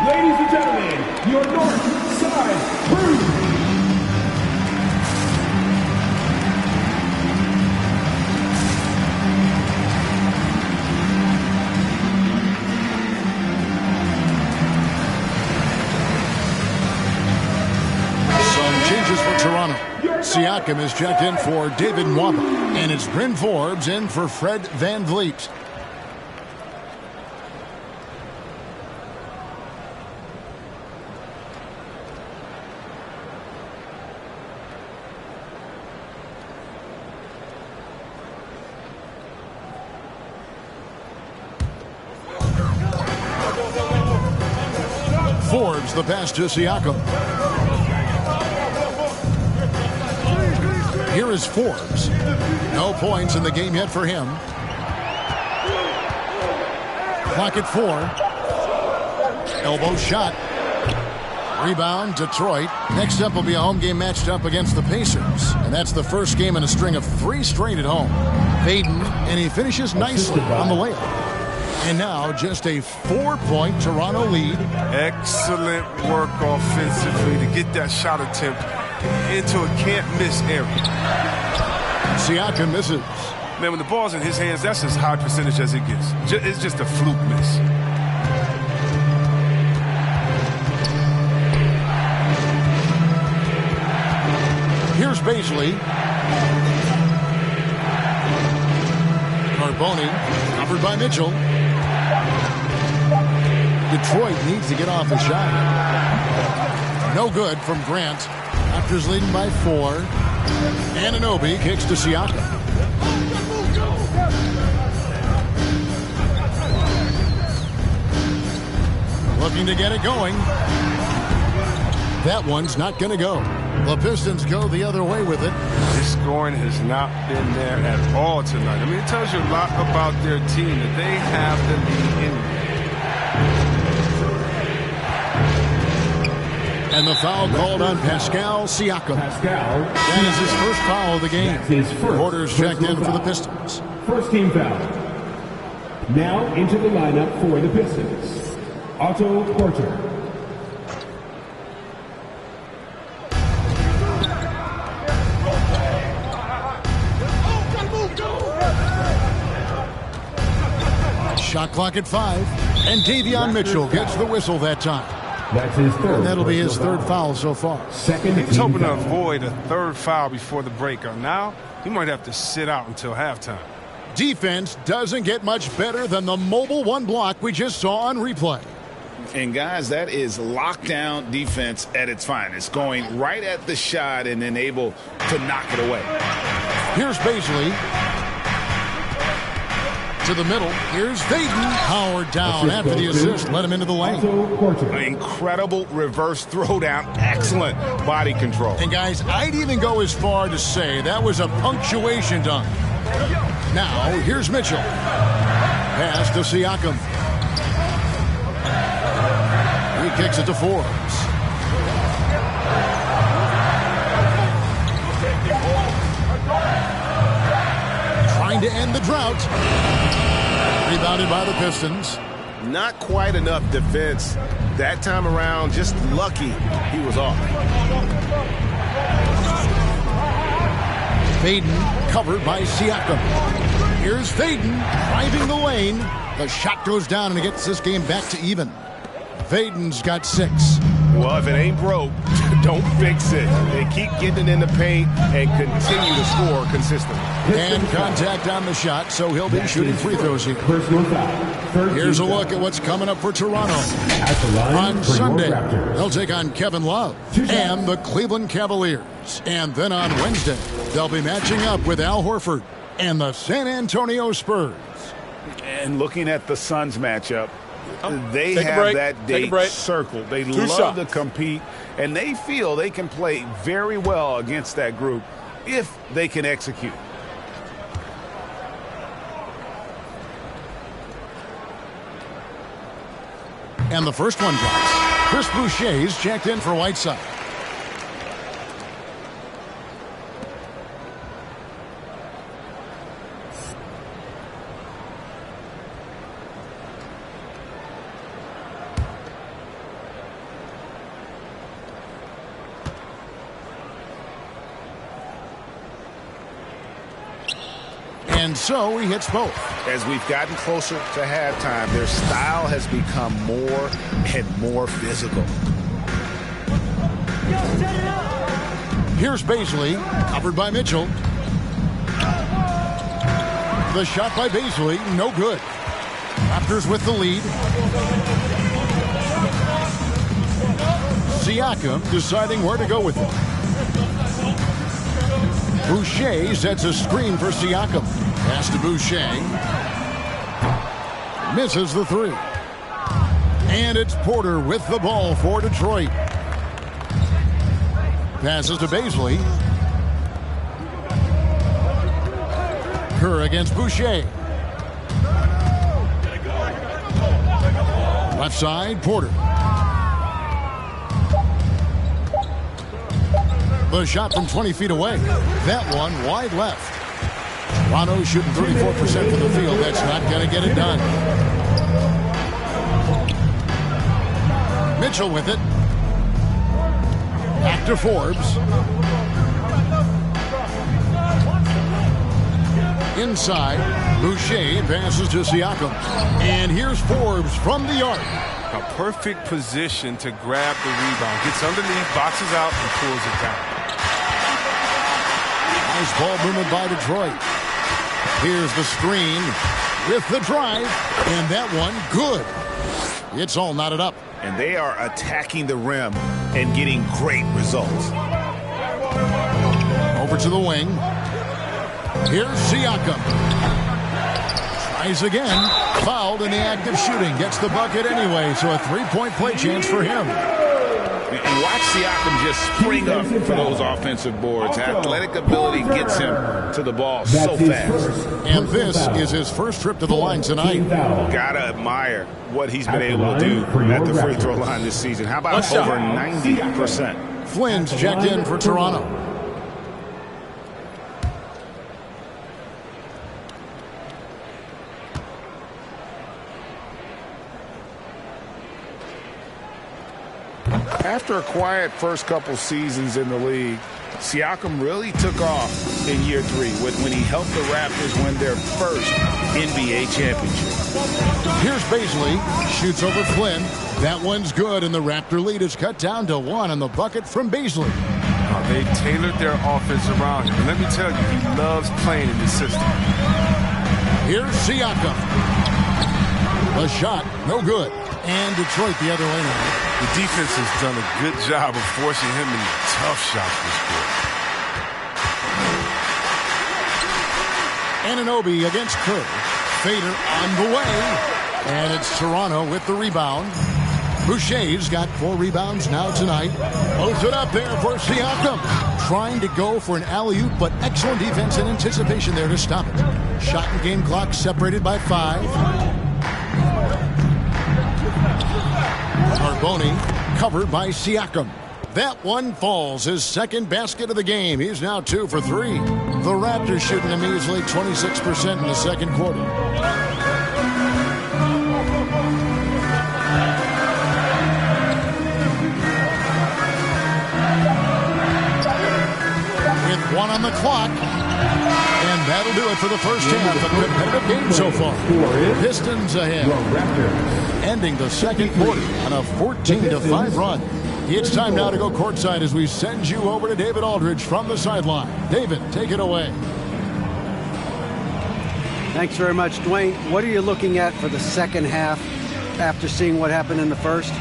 Ladies and gentlemen, your Northside crew. Some changes for Toronto. Siakam is checked in for David Nwaba. And it's Bryn Forbes in for Fred Van Vliet. Forbes the pass to Siakam. Here is Forbes. No points in the game yet for him. Clock at 4. Elbow shot. Rebound, Detroit. Next up will be a home game matched up against the Pacers. And that's the first game in a string of 3 straight at home. Baden, and he finishes nicely on the layup. And now just a 4-point Toronto lead. Excellent work offensively to get that shot attempt into a can't-miss area. Siakam misses. Man, when the ball's in his hands, that's as high percentage as it gets. It's just a fluke miss. Here's Baisley. Carboni, covered by Mitchell. Detroit needs to get off the shot. No good from Grant. Raptors leading by 4. Anunoby kicks to Siakam. Looking to get it going. That one's not going to go. The Pistons go the other way with it. This scoring has not been there at all tonight. I mean, it tells you a lot about their team that they have the lead in. And the foul called on Pascal Siakam. That is his first foul of the game. Porter's checked in for the Pistons. First team foul. Now into the lineup for the Pistons. Otto Porter. Shot clock at 5. And Davion Mitchell gets the whistle that time. That's his third. And that'll be his third foul so far. He's hoping to avoid a third foul before the break. Now, he might have to sit out until halftime. Defense doesn't get much better than the mobile 1 block we just saw on replay. And guys, that is lockdown defense at its finest. Going right at the shot and then able to knock it away. Here's Baisley. To the middle. Here's Vaden. Howard down after the assist. Let him into the lane. An incredible reverse throwdown. Excellent body control. And guys, I'd even go as far to say that was a punctuation dunk. Now, here's Mitchell. Pass to Siakam. He kicks it to Forbes. Trying to end the drought. Rebounded by the Pistons. Not quite enough defense that time around. Just lucky he was off. Vaden covered by Siakam. Here's Vaden driving the lane. The shot goes down and it gets this game back to even. Vaden's got 6. Well, if it ain't broke, don't fix it. They keep getting in the paint and continue to score consistently. And contact on the shot, so he'll be shooting free throws here. Here's a look at what's coming up for Toronto. On Sunday, they'll take on Kevin Love and the Cleveland Cavaliers. And then on Wednesday, they'll be matching up with Al Horford and the San Antonio Spurs. And looking at the Suns matchup, they have that date circled. They love to compete, and they feel they can play very well against that group if they can execute. And the first one drops. Chris Boucher's checked in for Whiteside. And so he hits both. As we've gotten closer to halftime, their style has become more and more physical. Here's Baisley, covered by Mitchell. The shot by Baisley, no good. Raptors with the lead. Siakam deciding where to go with it. Boucher sets a screen for Siakam. Pass to Boucher. Misses the 3. And it's Porter with the ball for Detroit. Passes to Baisley. Kerr against Boucher. Left side, Porter. The shot from 20 feet away. That one wide left. Toronto shooting 34% from the field. That's not going to get it done. Mitchell with it. Back to Forbes. Inside, Boucher passes to Siakam. And here's Forbes from the arc. A perfect position to grab the rebound. Gets underneath, boxes out, and pulls it down. Nice ball movement by Detroit. Here's the screen with the drive. And that one, good. It's all knotted up. And they are attacking the rim and getting great results. Over to the wing. Here's Siakam. Tries again. Fouled in the act of shooting. Gets the bucket anyway, so a three-point play chance for him. And watch Siakam just spring up for those offensive boards. Athletic ability gets him to the ball so fast. And this is his first trip to the line tonight. Gotta admire what he's been able to do at the free throw line this season. How about over 90%? Flynn's checked in for Toronto. After a quiet first couple seasons in the league, Siakam really took off in year 3 when he helped the Raptors win their first NBA championship. Here's Baisley. Shoots over Flynn. That one's good, and the Raptor lead is cut down to 1 on the bucket from Baisley. They tailored their offense around him. And let me tell you, he loves playing in this system. Here's Siakam. A shot, no good. And Detroit the other way now. The defense has done a good job of forcing him into tough shots this quarter. Anunoby against Kerr. Fader on the way. And it's Toronto with the rebound. Boucher's got 4 rebounds now tonight. Both it up there for Siakam. Trying to go for an alley-oop, but excellent defense and anticipation there to stop it. Shot and game clock separated by 5. Carboni covered by Siakam. That one falls, his second basket of the game. He's now 2 for 3. The Raptors shooting a measly 26% in the second quarter. With 1 on the clock. And that'll do it for the first half. A competitive game so far. Pistons ahead. Ending the second quarter on a 14-5 run. It's time now to go courtside as we send you over to David Aldridge from the sideline. David, take it away. Thanks very much, Dwayne. What are you looking at for the second half after seeing what happened in the first?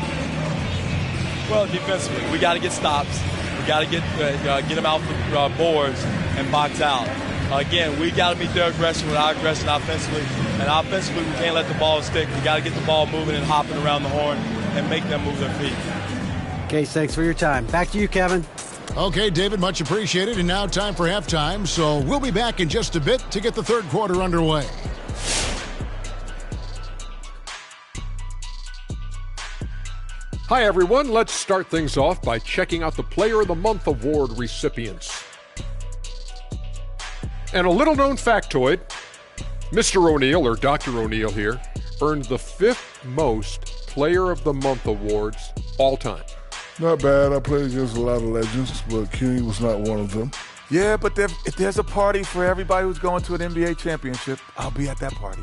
Well, defensively, we got to get stops. We got to get them out for boards and box out. Again, we got to be their aggression with our aggression offensively. And offensively, we can't let the ball stick. We got to get the ball moving and hopping around the horn and make them move their feet. Okay, thanks for your time. Back to you, Kevin. Okay, David, much appreciated. And now time for halftime. So we'll be back in just a bit to get the third quarter underway. Hi, everyone. Let's start things off by checking out the Player of the Month Award recipients. And a little-known factoid, Mr. O'Neal, or Dr. O'Neal here, earned the 5th most Player of the Month awards all time. Not bad. I played against a lot of legends, but King was not one of them. Yeah, but if there's a party for everybody who's going to an NBA championship, I'll be at that party.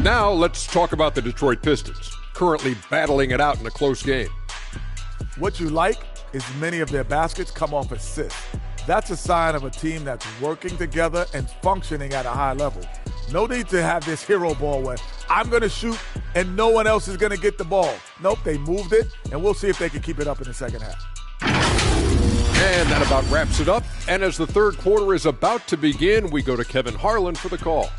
Now let's talk about the Detroit Pistons, currently battling it out in a close game. What you like is many of their baskets come off assists. That's a sign of a team that's working together and functioning at a high level. No need to have this hero ball where I'm going to shoot and no one else is going to get the ball. Nope, they moved it, and we'll see if they can keep it up in the second half. And that about wraps it up. And as the third quarter is about to begin, we go to Kevin Harlan for the call.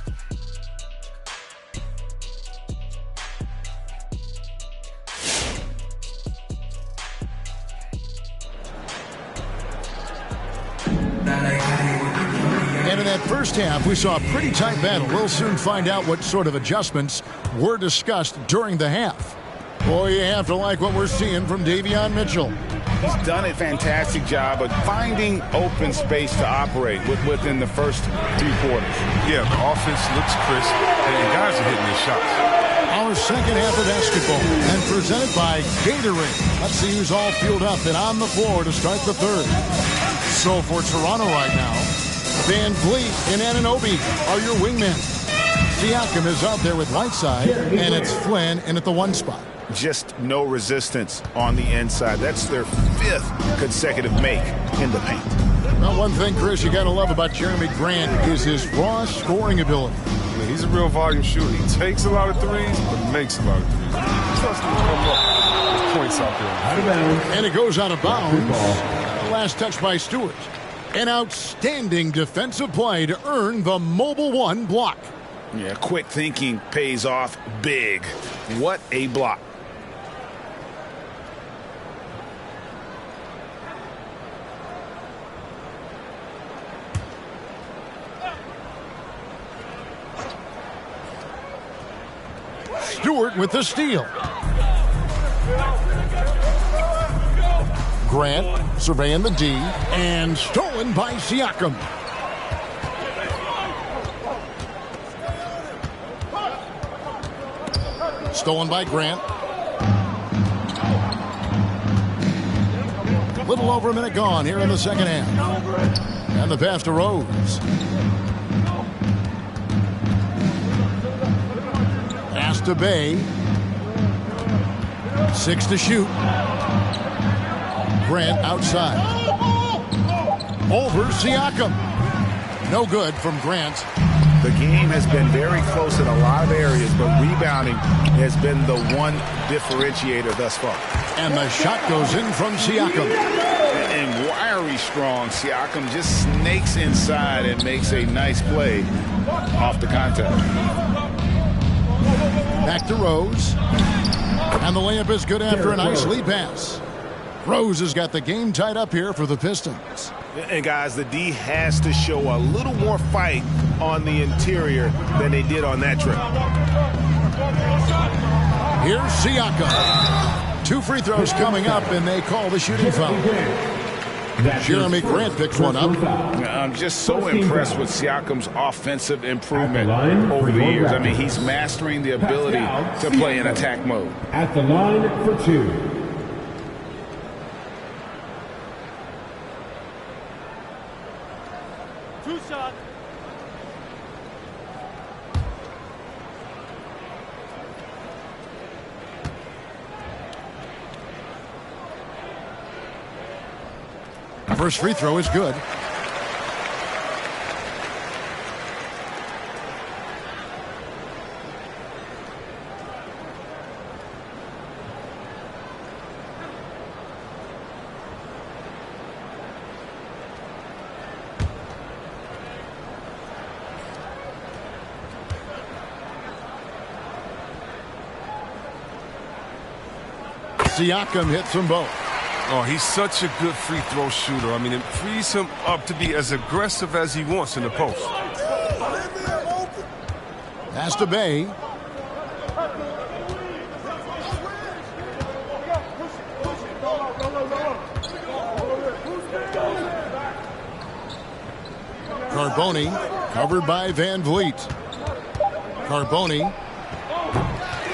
that first half, we saw a pretty tight battle. We'll soon find out what sort of adjustments were discussed during the half. Boy, you have to like what we're seeing from Davion Mitchell. He's done a fantastic job of finding open space to operate within the first 3 quarters. Yeah, the offense looks crisp, and guys are hitting their shots. Our second half of basketball, and presented by Gatorade. Let's see who's all fueled up and on the floor to start the third. So for Toronto right now, Van Vliet and Anunoby are your wingmen. Siakam is out there with Whiteside, and it's Flynn in at the 1 spot. Just no resistance on the inside. That's their 5th consecutive make in the paint. Well, one thing, Chris, you got to love about Jeremy Grant is his raw scoring ability. I mean, he's a real volume shooter. He takes a lot of threes, but makes a lot of threes. Trust him to come up with points out there. And it goes out of bounds. Last touch by Stewart. An outstanding defensive play to earn the Mobile 1 block. Yeah, quick thinking pays off big. What a block. Stewart with the steal. Grant surveying the D, and stolen by Siakam. Stolen by Grant. Little over a minute gone here in the second half. And the pass to Rose. Pass to Bay. 6 to shoot. Grant outside. Over Siakam. No good from Grant. The game has been very close in a lot of areas, but rebounding has been the one differentiator thus far. And the shot goes in from Siakam. And wiry strong, Siakam just snakes inside and makes a nice play off the contact. Back to Rose. And the layup is good after a nice lead pass. Rose has got the game tied up here for the Pistons. And guys, the D has to show a little more fight on the interior than they did on that trip. Here's Siakam. 2 free throws coming up, and they call the shooting foul. Jeremy Grant picks one up. I'm just so impressed with Siakam's offensive improvement over the years. I mean, he's mastering the ability to play in attack mode. At the line for 2. First free throw is good. Siakam hits them both. Oh, he's such a good free throw shooter. I mean, it frees him up to be as aggressive as he wants in the post. Pass to Bay. Carboni covered by Van Vliet. Carboni.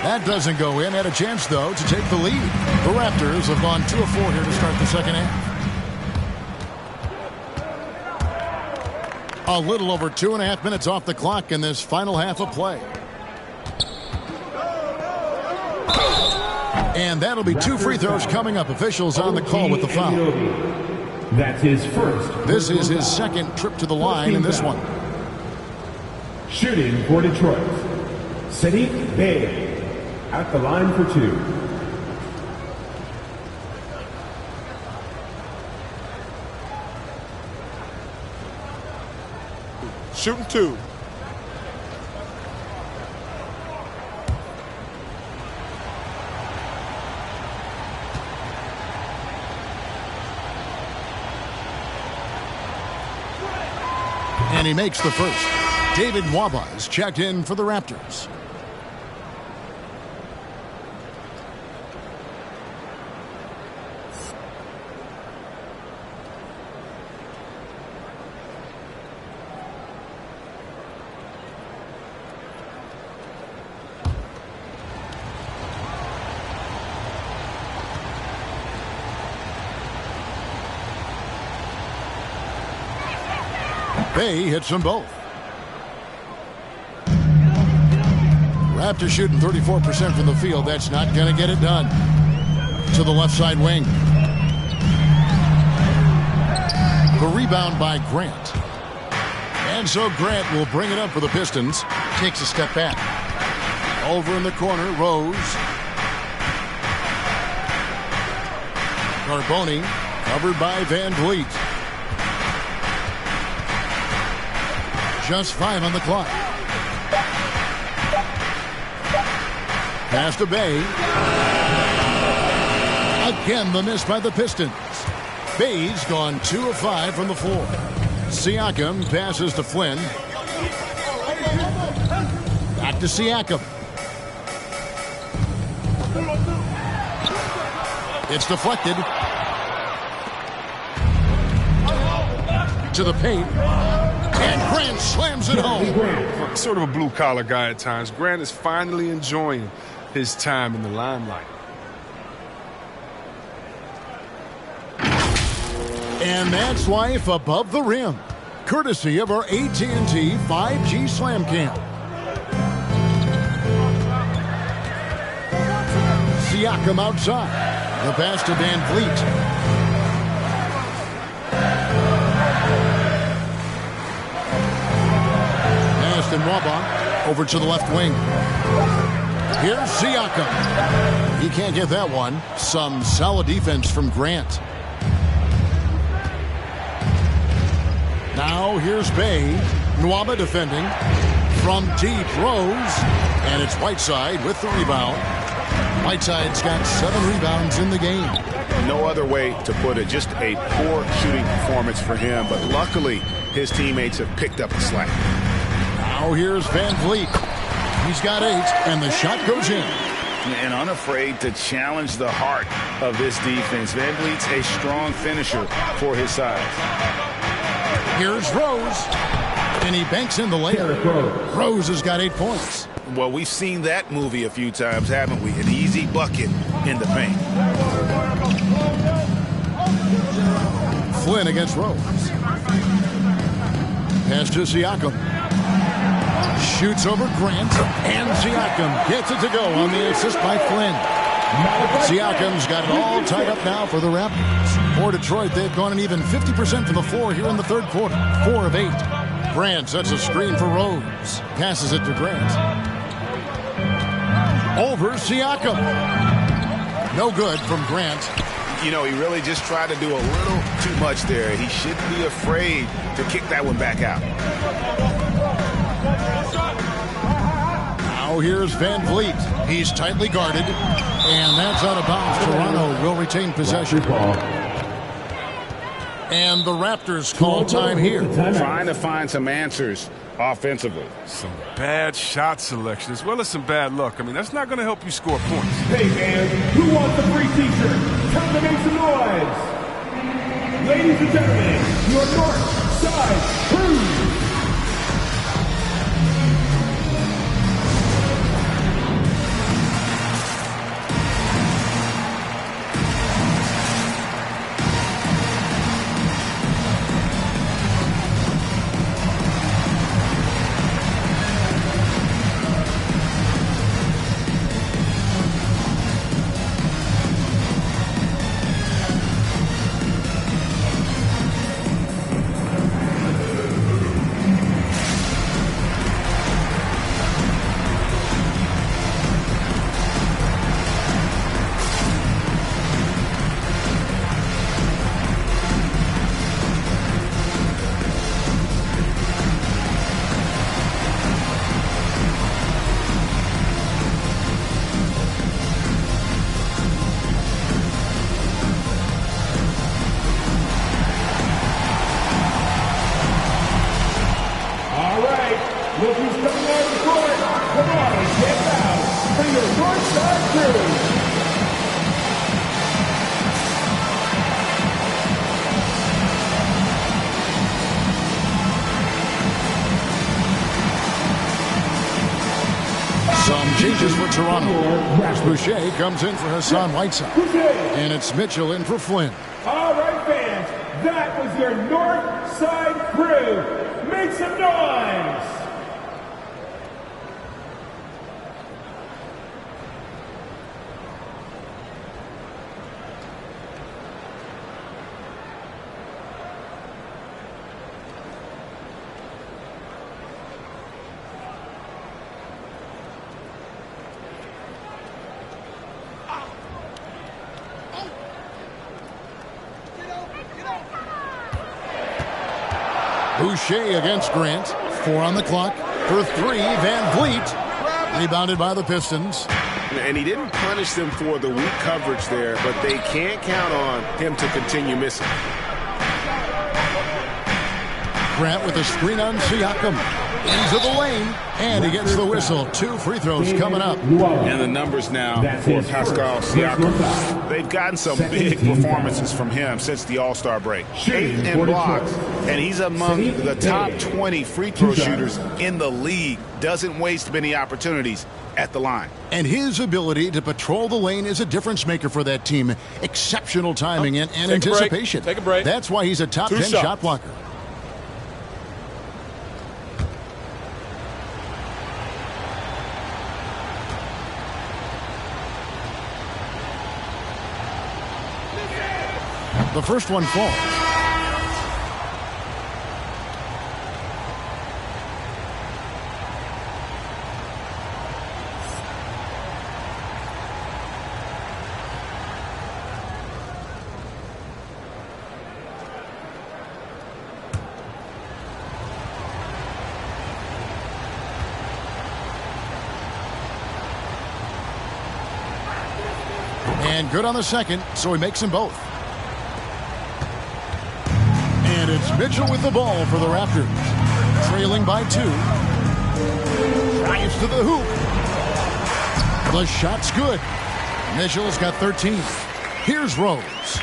That doesn't go in. Had a chance, though, to take the lead. The Raptors have gone 2 of 4 here to start the second half. A little over 2.5 minutes off the clock in this final half of play. And that'll be 2 free throws coming up. Officials on the call with the foul. That's his first. This is his second trip to the line in this one. Shooting for Detroit, Sadiq Bey. At the line for 2. Shooting 2. And he makes the first. David Nwaba is checked in for the Raptors. Bay hits them both. Raptors shooting 34% from the field. That's not going to get it done. To the left side wing. The rebound by Grant. And so Grant will bring it up for the Pistons. Takes a step back. Over in the corner, Rose. Carboni covered by Van Vliet. Just 5 on the clock. Pass to Bay. Again, the miss by the Pistons. Bay's gone 2 of 5 from the floor. Siakam passes to Flynn. Back to Siakam. It's deflected. To the paint. And Grant slams it home. Sort of a blue-collar guy at times. Grant is finally enjoying his time in the limelight. And that's life above the rim. Courtesy of our AT&T 5G Slam Cam. Siakam outside. The pass to Van Vliet. And Nwaba over to the left wing. Here's Siakam. He can't get that one. Some solid defense from Grant. Now here's Bay. Nwaba defending. From deep, Rose. And it's Whiteside with the rebound. Whiteside's got 7 rebounds in the game. No other way to put it. Just a poor shooting performance for him. But luckily, his teammates have picked up the slack. Now here's Van Vliet. He's got 8, and the shot goes in. And unafraid to challenge the heart of this defense. Van Vliet's a strong finisher for his size. Here's Rose, and he banks in the layup. Rose has got 8 points. Well, we've seen that movie a few times, haven't we? An easy bucket in the paint. Flynn against Rose. Pass to Siakam. Shoots over Grant, and Siakam gets it to go on the assist by Flynn. Siakam's got it all tied up now for the Raptors. For Detroit, they've gone an even 50% from the floor here in the third quarter. 4 of 8. Grant sets a screen for Rose. Passes it to Grant. Over Siakam. No good from Grant. You know, he really just tried to do a little too much there. He shouldn't be afraid to kick that one back out. Now here's Van Vliet. He's tightly guarded, and that's out of bounds. Toronto will retain possession. And the Raptors call time here. Trying to find some answers offensively. Some bad shot selection as well as some bad luck. I mean, that's not going to help you score points. Hey, fans, who wants a free t-shirt? Time to make some noise. Ladies and gentlemen, your North Side Crew. coming on the court. Come on and get out for your Northside Crew. Some changes for Toronto. Boucher comes in for Hassan Whiteside. And it's Mitchell in for Flynn. All right, fans, that was your North Side Crew. Make some noise! Boucher against Grant. 4 on the clock. For 3, Van Vliet. Rebounded by the Pistons. And he didn't punish them for the weak coverage there, but they can't count on him to continue missing. Grant with a screen on Siakam. Into the lane. And he gets the whistle. 2 free throws coming up. And the numbers now for Pascal Siakam. They've gotten some big performances from him since the All-Star break. 8 in blocks, and he's among the top 20 free throw shooters in the league. Doesn't waste many opportunities at the line. And his ability to patrol the lane is a difference maker for that team. Exceptional timing and anticipation. Take a break. That's why he's a top 10 shot blocker. The first one falls. And good on the second, so he makes them both. And it's Mitchell with the ball for the Raptors. Trailing by 2. Drives to the hoop. The shot's good. Mitchell's got 13. Here's Rose.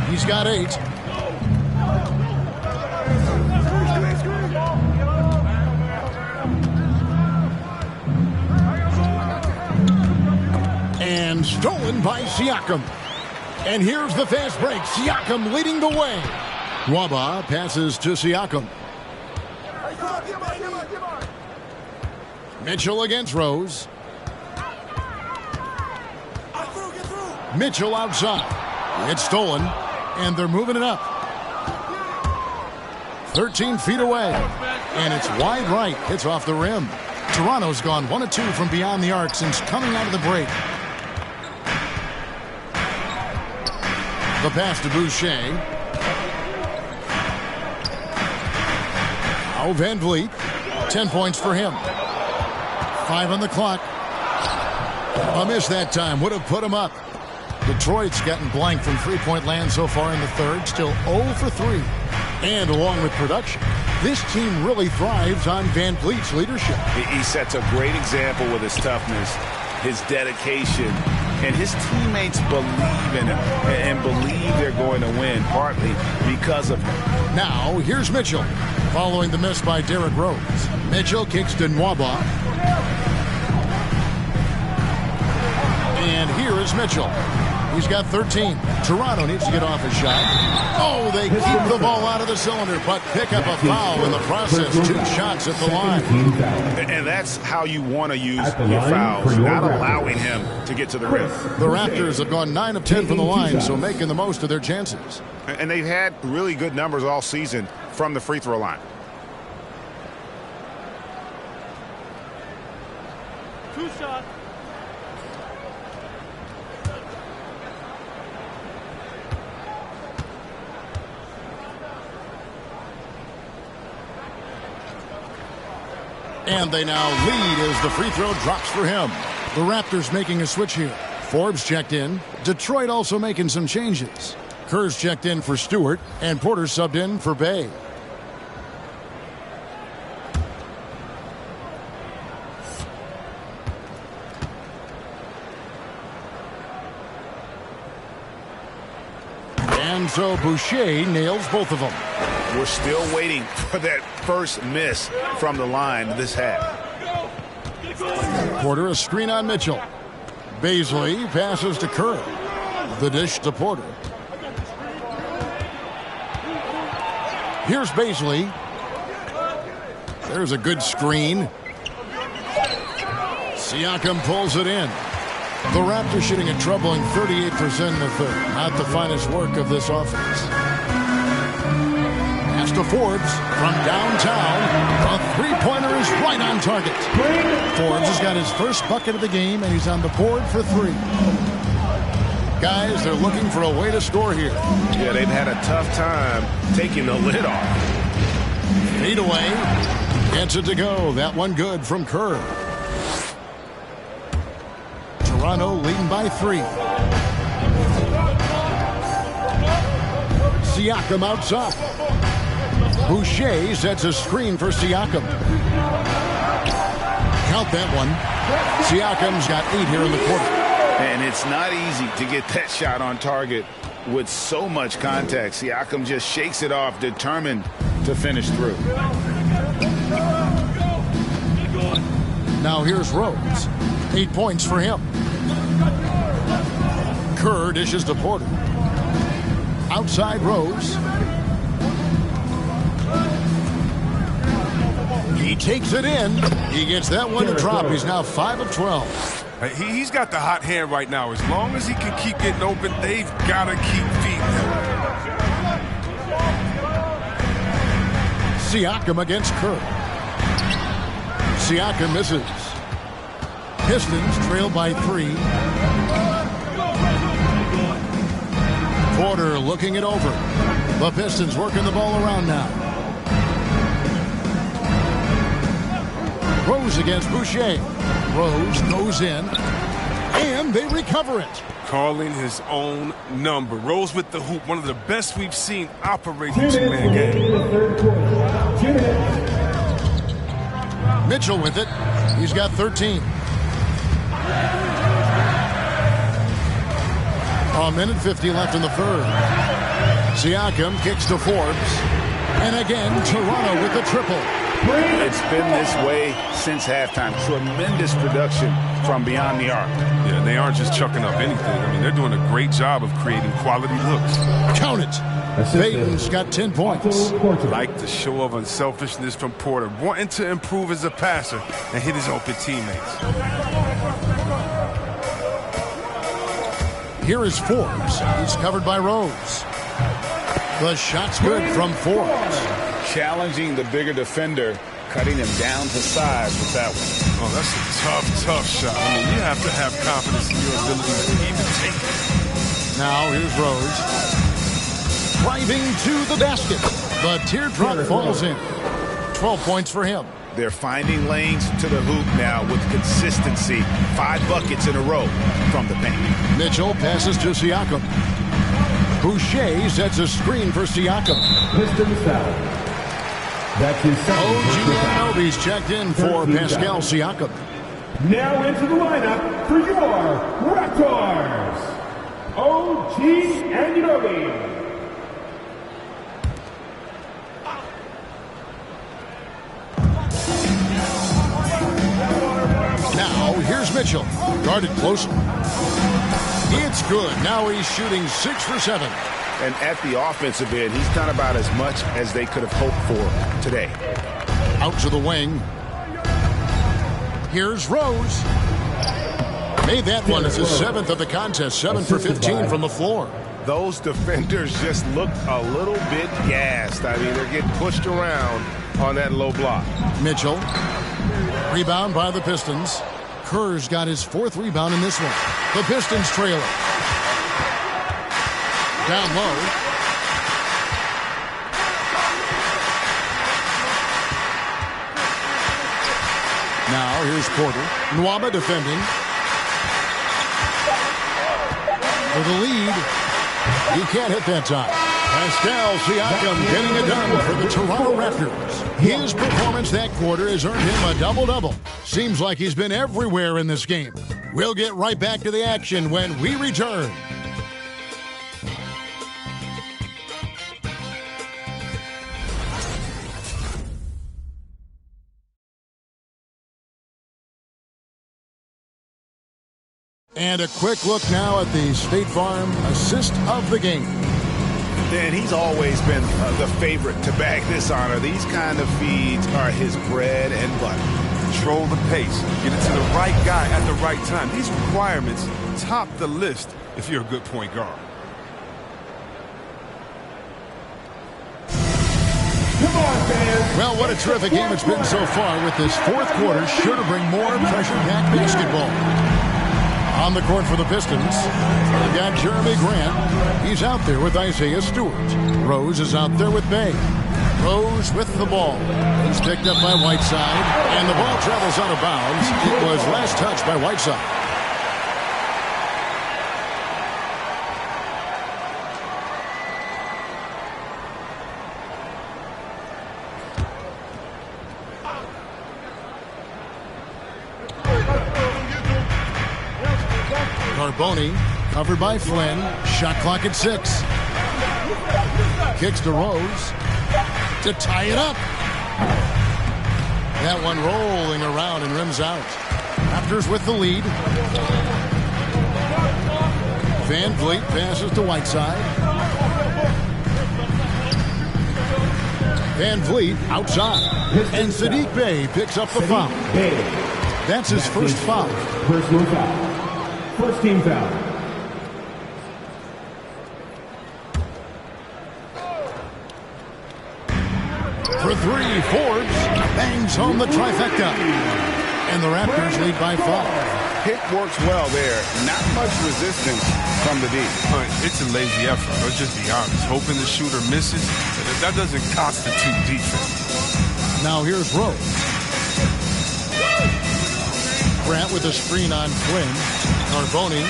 He's got 8. And stolen by Siakam. And here's the fast break. Siakam leading the way. Waba passes to Siakam. Mitchell against Rose. Mitchell outside. It's stolen, and they're moving it up. 13 feet away, and it's wide right. It's off the rim. Toronto's gone 1 of 2 from beyond the arc since coming out of the break. The pass to Boucher. Now Van Vliet. 10 points for him. 5 on the clock. A miss that time. Would have put him up. Detroit's gotten blank from three-point land so far in the third. Still 0 for 3. And along with production, this team really thrives on Van Vliet's leadership. He sets a great example with his toughness, his dedication, and his teammates believe in him and believe they're going to win, partly because of him. Now, here's Mitchell, following the miss by Derrick Rose. Mitchell kicks to Nwaba. And here is Mitchell. He's got 13. Toronto needs to get off his shot. Oh, they keep the ball out of the cylinder, but pick up a foul in the process. 2 shots at the line. And that's how you want to use your fouls, not allowing him to get to the rim. The Raptors have gone 9 of 10 from the line, so making the most of their chances. And they've had really good numbers all season from the free throw line. 2 shots. And they now lead as the free throw drops for him. The Raptors making a switch here. Forbes checked in. Detroit also making some changes. Kerr's checked in for Stewart, and Porter subbed in for Bay. And so Boucher nails both of them. We're still waiting for that first miss from the line this half. Porter, a screen on Mitchell. Baisley passes to Kerr. The dish to Porter. Here's Baisley. There's a good screen. Siakam pulls it in. The Raptors shooting a troubling 38% in the third. Not the finest work of this offense. Pass to Forbes from downtown. A three-pointer is right on target. Forbes has got his first bucket of the game, and he's on the board for 3. Guys, they're looking for a way to score here. Yeah, they've had a tough time taking the lid off. Feed away. Gets it to go. That one good from Kerr. Toronto leading by 3. Siakam outside. Boucher sets a screen for Siakam. Count that one. Siakam's got 8 here in the quarter. And it's not easy to get that shot on target with so much contact. Siakam just shakes it off, determined to finish through. Now here's Rose. 8 points for him. Kerr dishes to Porter. Outside Rose. He takes it in. He gets that one to drop. He's now 5 of 12. He's got the hot hand right now. As long as he can keep getting open, they've got to keep feeding him. Siakam against Kerr. Siakam misses. Pistons trail by 3. Porter looking it over. The Pistons working the ball around now. Rose against Boucher. Rose goes in, and they recover it. Calling his own number. Rose with the hoop, one of the best we've seen operate the two-man game. Mitchell with it. He's got 13. A minute 50 left in the third. Siakam kicks to Forbes. And again, Toronto with the triple. It's been this way since halftime. Tremendous production from beyond the arc. Yeah, they aren't just chucking up anything. I mean, they're doing a great job of creating quality looks. Count it. Payton's got 10 points. Like the show of unselfishness from Porter, wanting to improve as a passer and hit his open teammates. Here is Forbes. He's covered by Rose. The shot's good from Forbes. Challenging the bigger defender, cutting him down to size with that one. Oh, that's a tough shot. I mean, you have to have confidence in your ability to even take it. Now here's Rose. Driving to the basket. The teardrop falls in. 12 points for him. They're finding lanes to the hoop now with consistency. 5 buckets in a row from the paint. Mitchell passes to Siakam. Boucher sets a screen for Siakam. Pistons foul. That's his second. OG Anunoby's checked in for Pascal Siakam. Now into the lineup for your Raptors, OG Anunoby. Now here's Mitchell, guarded closely. It's good. Now he's shooting 6 for 7. And at the offensive end, he's done about as much as they could have hoped for today. Out to the wing. Here's Rose. Made that one as his 7th of the contest. 7 for 15 from the floor. Those defenders just looked a little bit gassed. I mean, they're getting pushed around on that low block. Mitchell. Rebound by the Pistons. Kerr's got his 4th rebound in this one. The Pistons trail it. Down low. Now here's Porter. Nwaba defending. For the lead. He can't hit that time. Pascal Siakam getting it done for the Toronto Raptors. His performance that quarter has earned him a double-double. Seems like he's been everywhere in this game. We'll get right back to the action when we return. And a quick look now at the State Farm assist of the game. And he's always been the favorite to bag this honor. These kind of feeds are his bread and butter. Control the pace. Get it to the right guy at the right time. These requirements top the list if you're a good point guard. Well, what a terrific game it's been so far, with this fourth quarter sure to bring more pressure-packed basketball. On the court for the Pistons, we've got Jeremy Grant. He's out there with Isaiah Stewart. Rose is out there with Bay. Rose with the ball. He's picked up by Whiteside, and the ball travels out of bounds. It was last touched by Whiteside. Carboni covered by Flynn. Shot clock at 6. Kicks to Rose to tie it up. That one rolling around and rims out. Raptors with the lead. Van Vliet passes to Whiteside. Van Vliet outside. And Sadiq Bey picks up the foul. That's his first foul. Personal foul. First team foul. For 3, Forbes bangs home the trifecta. And the Raptors lead by 5. Pick works well there. Not much resistance from the D. It's a lazy effort. Let's just be honest. Hoping the shooter misses, that doesn't constitute defense. Now here's Rose. Grant with a screen on Flynn. Carboni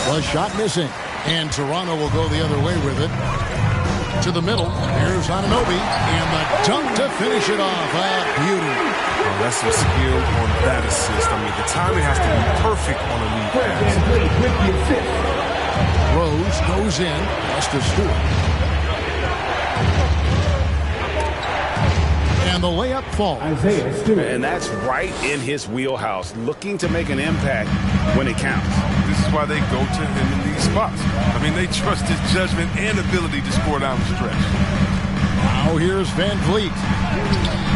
was shot missing. And Toronto will go the other way with it. To the middle. Here's Anunoby. And the dunk to finish it off. Beauty. Oh, that's some skill on that assist. I mean, the timing has to be perfect on a lead pass. Rose goes in. That's to Stewart. And the layup falls. And that's right in his wheelhouse, looking to make an impact when it counts. This is why they go to him in these spots. I mean, they trust his judgment and ability to score down the stretch. Now here's Van Vliet.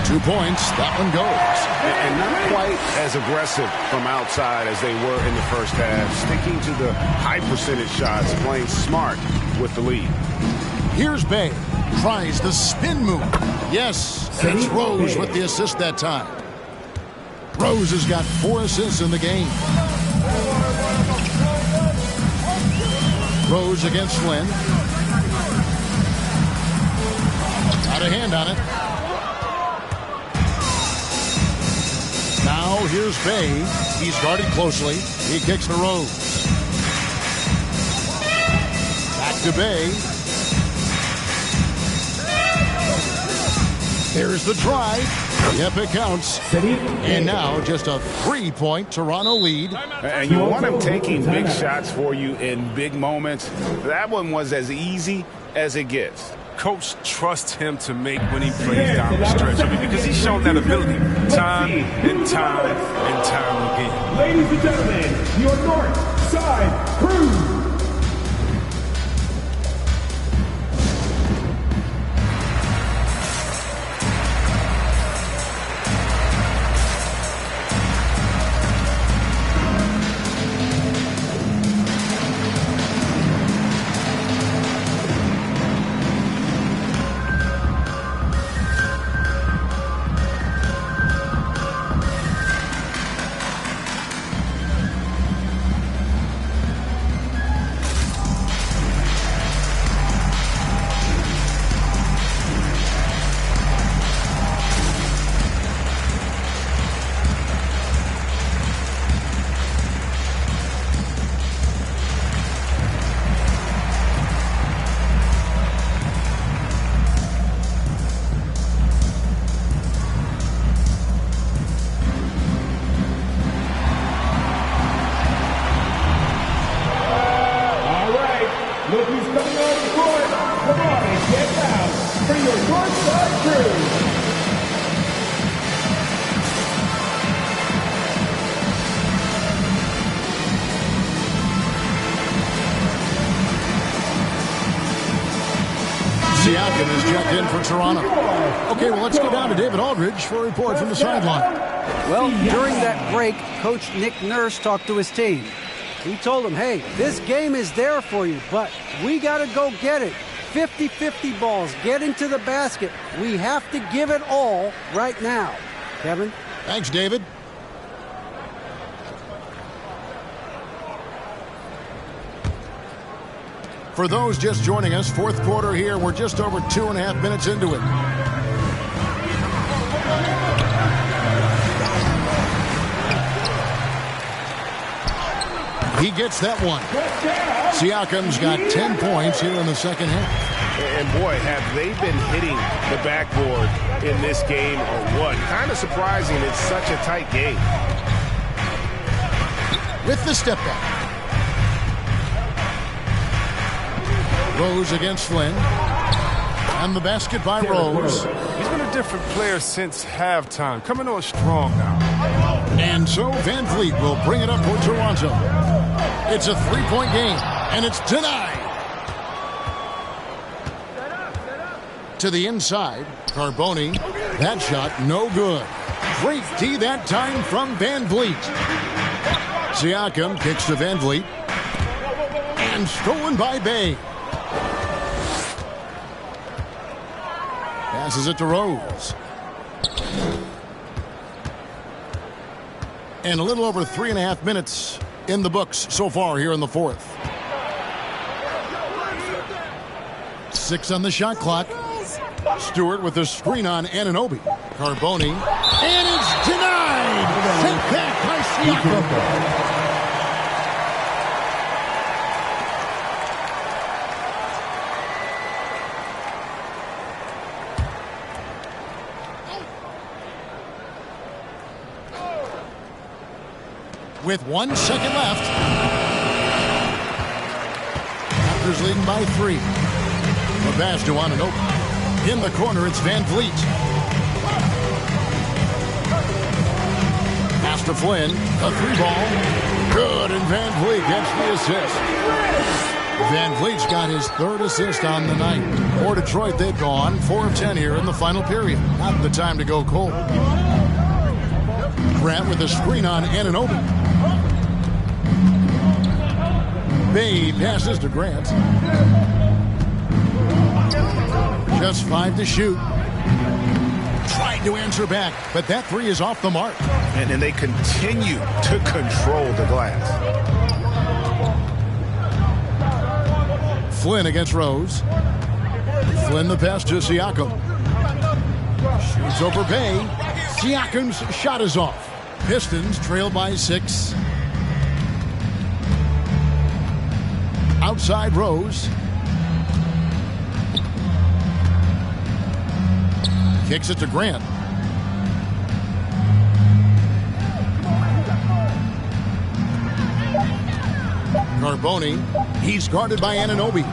2 points. That one goes. And not quite as aggressive from outside as they were in the first half. Sticking to the high percentage shots, playing smart with the lead. Here's Bay. Tries the spin move. Yes, and it's Rose with the assist that time. Rose has got 4 assists in the game. Rose against Flynn. Got a hand on it. Now here's Bay. He's guarded closely. He kicks to Rose. Back to Bay. There's the drive. Yep, it counts. And now just a 3-point Toronto lead. And you want him taking big shots for you in big moments. That one was as easy as it gets. Coach trusts him to make when he plays down the stretch. I mean, because he's shown that ability time and time and time again. Ladies and gentlemen, your North Side Crew. Siakam is checked in for Toronto. Okay, well, let's go down to David Aldridge for a report from the sideline. Well, during that break, Coach Nick Nurse talked to his team. He told them, hey, this game is there for you, but we got to go get it. 50-50 balls, get into the basket. We have to give it all right now. Kevin? Thanks, David. For those just joining us, fourth quarter here. We're just over 2.5 minutes into it. He gets that one. Siakam's got 10 points here in the second half. And boy, have they been hitting the backboard in this game or what? Kind of surprising. It's such a tight game. With the step back. Rose against Flynn. And the basket by Rose. He's been a different player since halftime. Coming on strong now. And so Van Vliet will bring it up for Toronto. It's a three-point game, and it's denied. To the inside, Carboni. That shot, no good. Great D that time from Van Vliet. Siakam kicks to Van Vliet. And stolen by Bay. Passes it to Rose. And a little over 3.5 minutes in the books so far here in the fourth. 6 on the shot clock. Stewart with the screen on Anunoby. Carboni. And it's denied! Sent back by Siakam. With 1 second left. Raptors leading by 3. The pass to Anunoby. In the corner, it's Van Vliet. Pass to Flynn. A 3-ball. Good, and Van Vliet gets the assist. Van Vliet's got his 3rd assist on the night. For Detroit, they've gone 4 of 10 here in the final period. Not the time to go cold. Grant with a screen on Anunoby. Bay passes to Grant. Just 5 to shoot. Trying to answer back, but that 3 is off the mark. And they continue to control the glass. Flynn against Rose. Flynn the pass to Siakam. Shoots over Bay. Siakam's shot is off. Pistons trail by 6. Outside Rose. Kicks it to Grant. Carboni. He's guarded by Anunoby.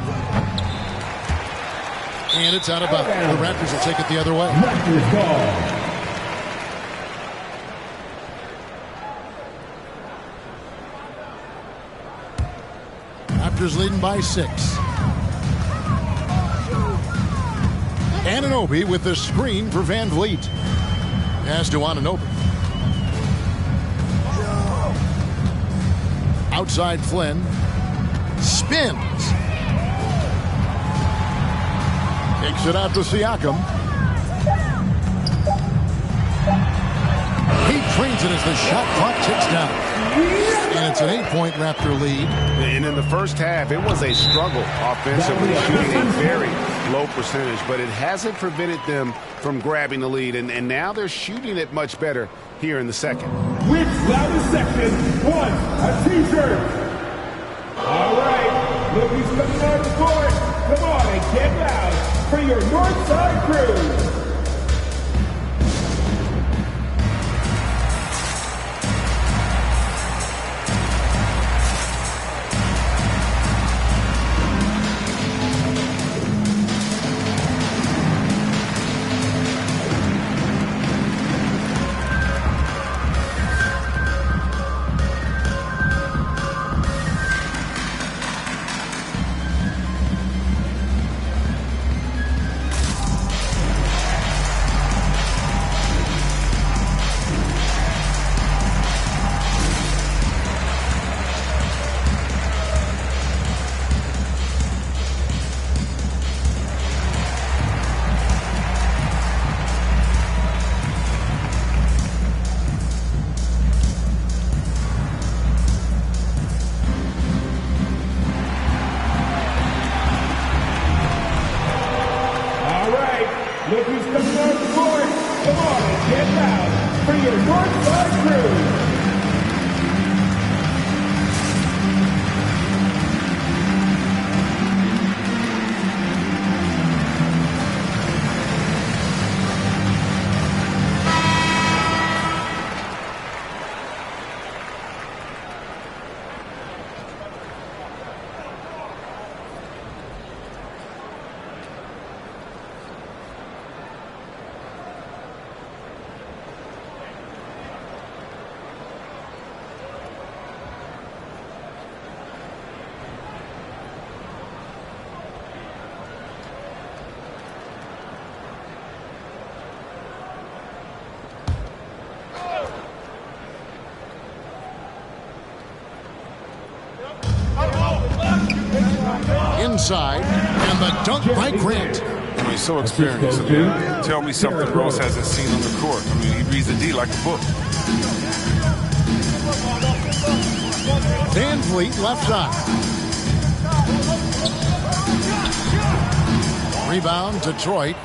And it's out of bounds. The Raptors will take it the other way. Raptors leading by 6. Anunoby with the screen for Van Vliet. Pass to Anunoby. Outside Flynn. Spins. Takes it out to Siakam. He trains it as the shot clock ticks down. And it's an 8-point Raptor lead. And in the first half, it was a struggle offensively, shooting a very low percentage, but it hasn't prevented them from grabbing the lead, and now they're shooting it much better here in the second. Which loudest section wants a t-shirt? All right, look who's coming on the court. Come on and get loud for your Northside crew. inside, and the dunk by Grant. I mean, so experienced. I mean, tell me something Rose hasn't seen on the court. I mean, he reads the D like a book. Van Vliet left side. Rebound, Detroit.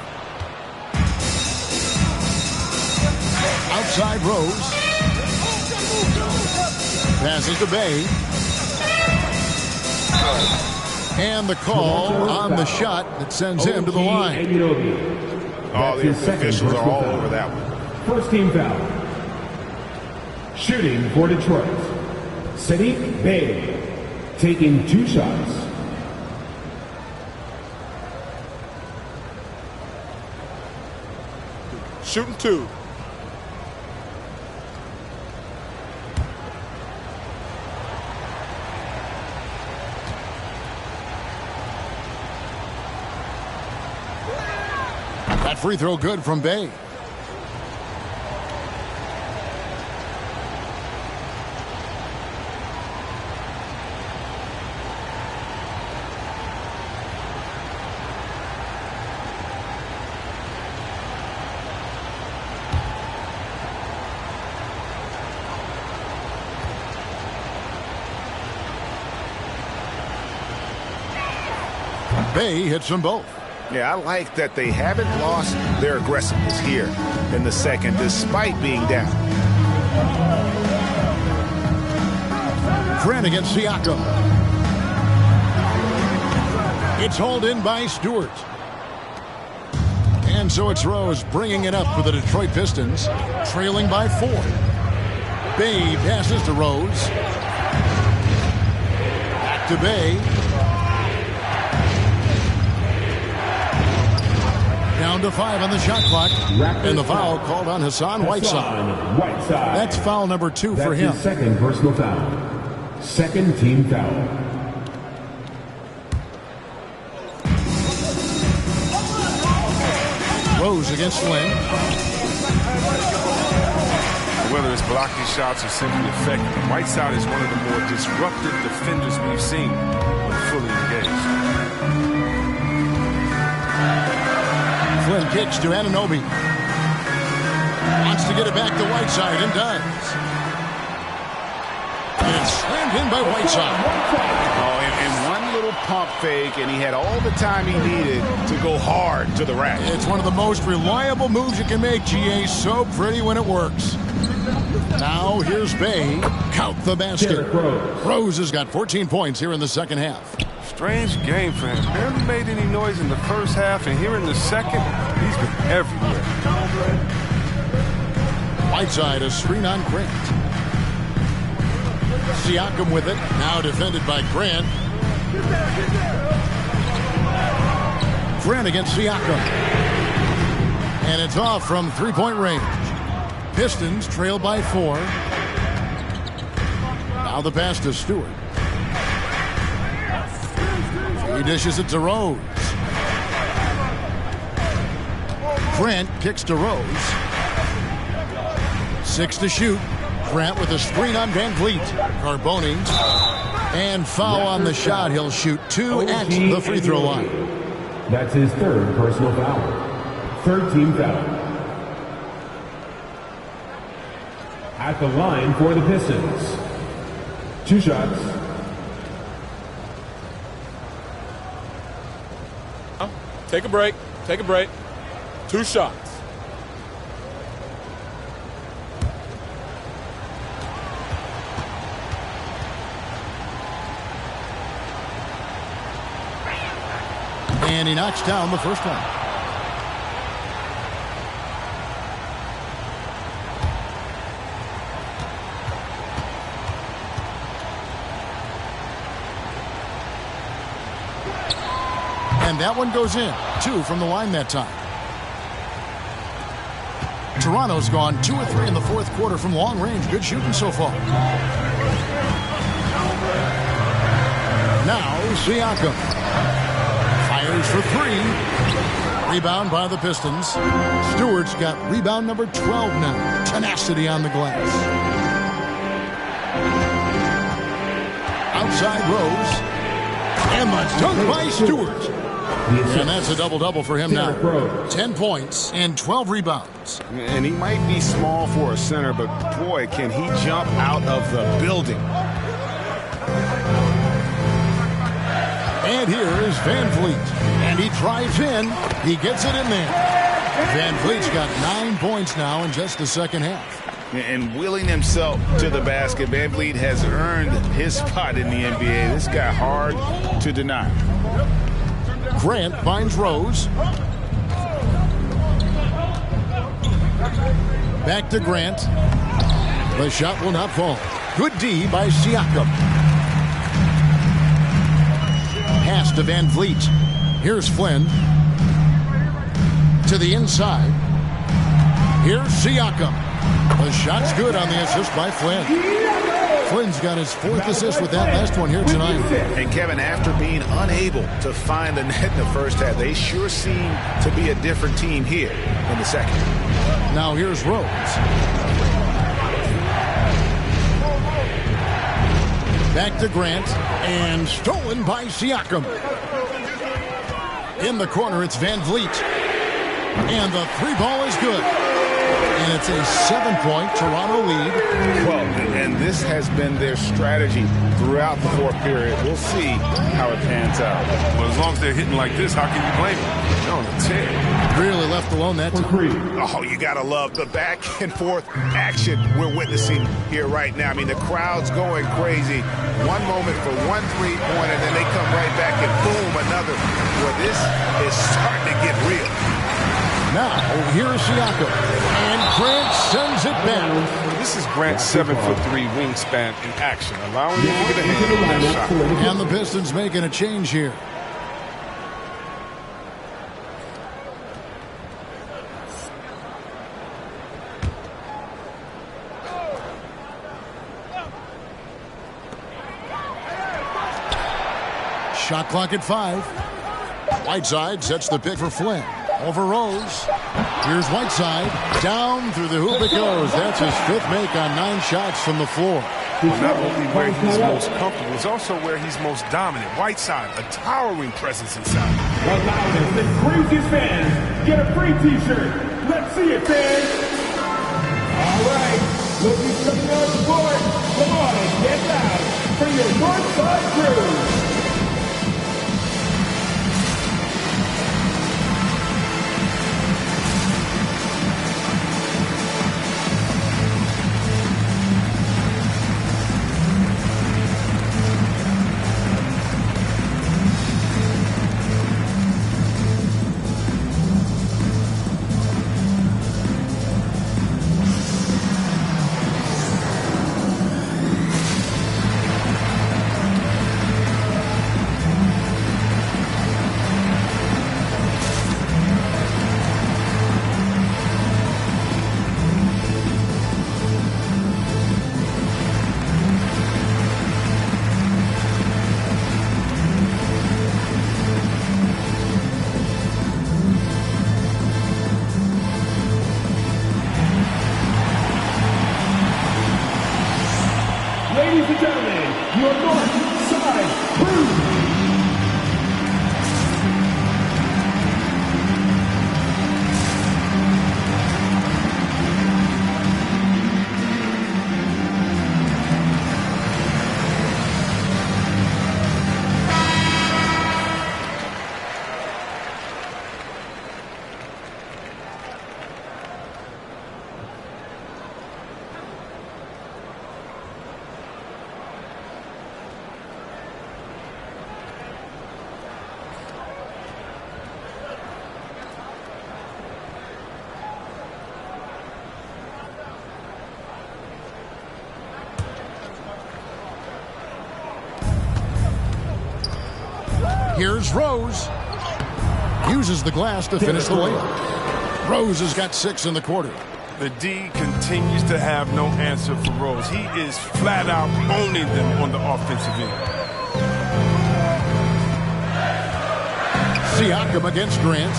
Outside Rose. Passes to Bay. And the call on the shot that sends him to the line. All the officials are all over that one. First team foul. Shooting for Detroit. Sadiq Bey taking 2 shots. Shooting 2. That free throw good from Bay. Bay hits them both. Yeah, I like that they haven't lost their aggressiveness here in the second, despite being down. Grant against Siakam. It's hauled in by Stewart. And so it's Rose bringing it up for the Detroit Pistons, trailing by 4. Bay passes to Rose. Back to Bay. Down to 5 on the shot clock. And the foul called on Hassan Whiteside. That's foul number 2 for him. His second personal foul. Second team foul. Rose against Lynn. Whether it's blocking shots or simply effective, Whiteside is one of the more disruptive defenders we've seen when fully engaged. Flynn kicks to Anunoby. Wants to get it back to Whiteside and does. And it's slammed in by Whiteside. Oh, and one little pump fake, and he had all the time he needed to go hard to the rack. It's one of the most reliable moves you can make, GA. So pretty when it works. Now here's Bay. Count the basket. Rose has got 14 points here in the second half. Strange game for him. Barely made any noise in the first half, and here in the second, he's been everywhere. Whiteside, a screen on Grant. Siakam with it, now defended by Grant. Grant against Siakam. And it's off from three-point range. Pistons trail by 4. Now the pass to Stewart. He dishes it to Rose. Grant kicks to Rose. 6 to shoot. Grant with a screen on Van Vliet. Carboni. And foul on the shot. He'll shoot 2 at the free throw line. That's his third personal foul. Third team foul. At the line for the Pistons. 2 shots. Take a break. Take a break. 2 shots. And he knocks down the first one. And that one goes in. 2 from the line that time. Toronto's gone 2 of 3 in the fourth quarter from long range. Good shooting so far. Now Siakam fires for 3. Rebound by the Pistons. Stewart's got rebound number 12 now. Tenacity on the glass. Outside Rose. And the dunk by Stewart. And that's a double-double for him now. 10 points and 12 rebounds. And he might be small for a center, but boy, can he jump out of the building. And here is Van Vliet. And he drives in. He gets it in there. Van Vliet's got 9 points now in just the second half. And wheeling himself to the basket, Van Vliet has earned his spot in the NBA. This guy hard to deny. Grant finds Rose. Back to Grant. The shot will not fall. Good D by Siakam. Pass to Van Vliet. Here's Flynn. To the inside. Here's Siakam. The shot's good on the assist by Flynn. Flynn's got his 4th assist with that last one here tonight. And Kevin, after being unable to find the net in the first half, they sure seem to be a different team here in the second. Now here's Rose. Back to Grant, and stolen by Siakam. In the corner, it's Van Vliet. And the 3-ball is good. And it's a 7-point Toronto lead. Well, and this has been their strategy throughout the fourth period. We'll see how it pans out. Well, as long as they're hitting like this, how can you blame them? They're on the tear. Really left alone that time. Oh, you got to love the back and forth action we're witnessing here right now. I mean, the crowd's going crazy. One moment for one three-pointer, and then they come right back and boom, another. Well, this is starting to get real. Now, here's Siakam. And Grant sends it back. This is Grant's 7'3" wingspan in action, allowing him to get a hand on that shot. And the Pistons making a change here. Shot clock at 5. Whiteside sets the pick for Flynn. Over Rose. Here's Whiteside. Down through the hoop it goes. That's his 5th make on 9 shots from the floor. Not only where he's most comfortable, it's also where he's most dominant. Whiteside, a towering presence inside. The loudest and craziest fans get a free T-shirt. Let's see it, fans. All right, looking coming on the board. Come on and get loud for your Northside crew. Ladies and gentlemen, your North Side Crew. Here's Rose. Uses the glass to finish the layup. Rose has got 6 in the quarter. The D continues to have no answer for Rose. He is flat out owning them on the offensive end. Siakam against Grant.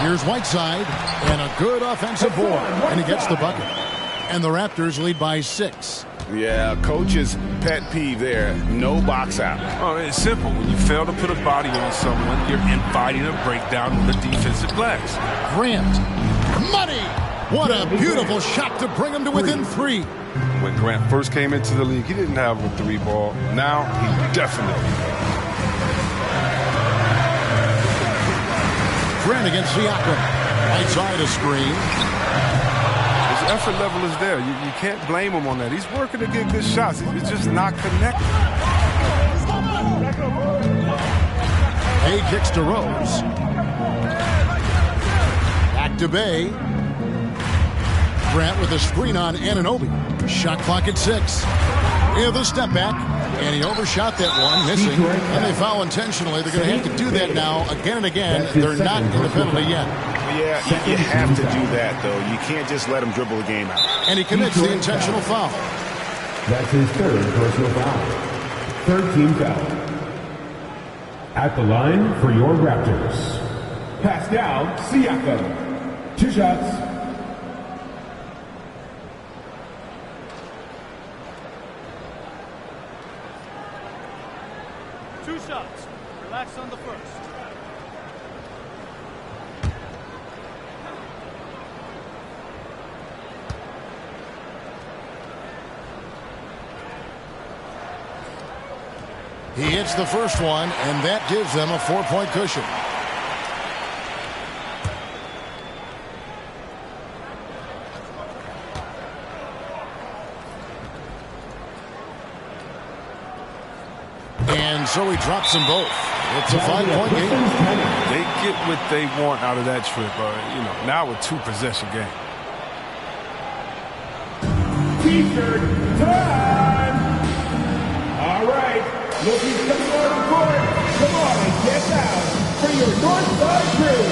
Here's Whiteside, and a good offensive board, and he gets the bucket. And the Raptors lead by 6. Yeah, coach's pet peeve there. No box out. Oh, it's simple. When you fail to put a body on someone, you're inviting a breakdown on the defensive glass. Grant. Money! What a beautiful shot to bring him to within 3. When Grant first came into the league, he didn't have a 3 ball. Now, he definitely does. Grant against Siakam. Right side of screen. His effort level is there. You can't blame him on that. He's working to get good shots. He's just not connected. Hay kicks to Rose. Back to Bay. Grant with a screen on Anunoby. Shot clock at 6. The step back, and he overshot that one, missing. And they foul intentionally. They're going to have to do that now again and again. They're not in the penalty yet. Yeah, you have to do that, though. You can't just let him dribble the game out. And he commits the intentional foul. That's his 3rd personal foul. 3rd team foul. At the line for your Raptors. Pass down, Siakam. 2 shots. Relax on the first. He hits the first one, and that gives them a 4-point cushion. And so he drops them both. It's a 5-point game. They get what they want out of that trip. Now a 2-possession game. T-shirt time! All right, looking coming on the court. Come on, get down for your North Side crew.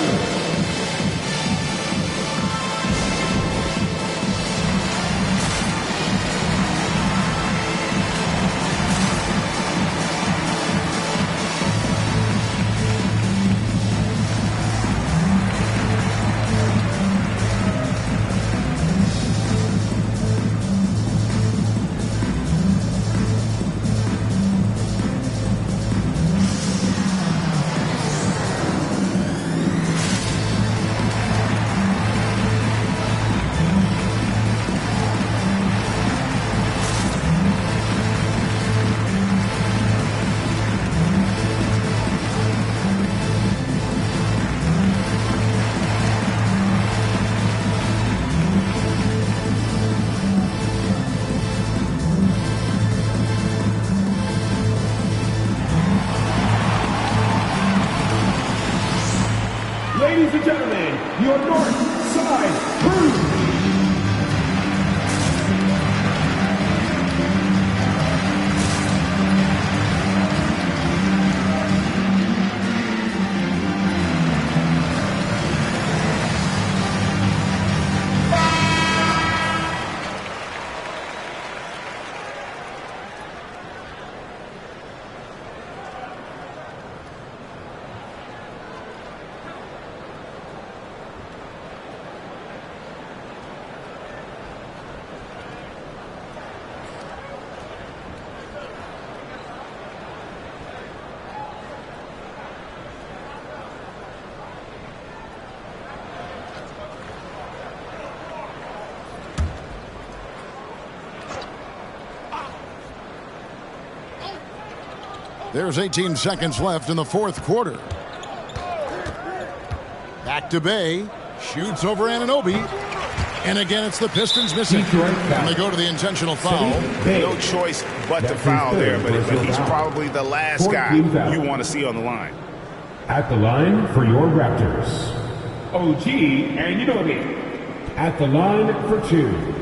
Ladies and gentlemen, your North Side crew. There's 18 seconds left in the 4th quarter. Back to Bay. Shoots over Anunoby. And again, it's the Pistons missing. And they go to the intentional foul. No choice but to foul there, but he's probably the last guy you want to see on the line. At the line for your Raptors, OG Anunoby. At the line for 2.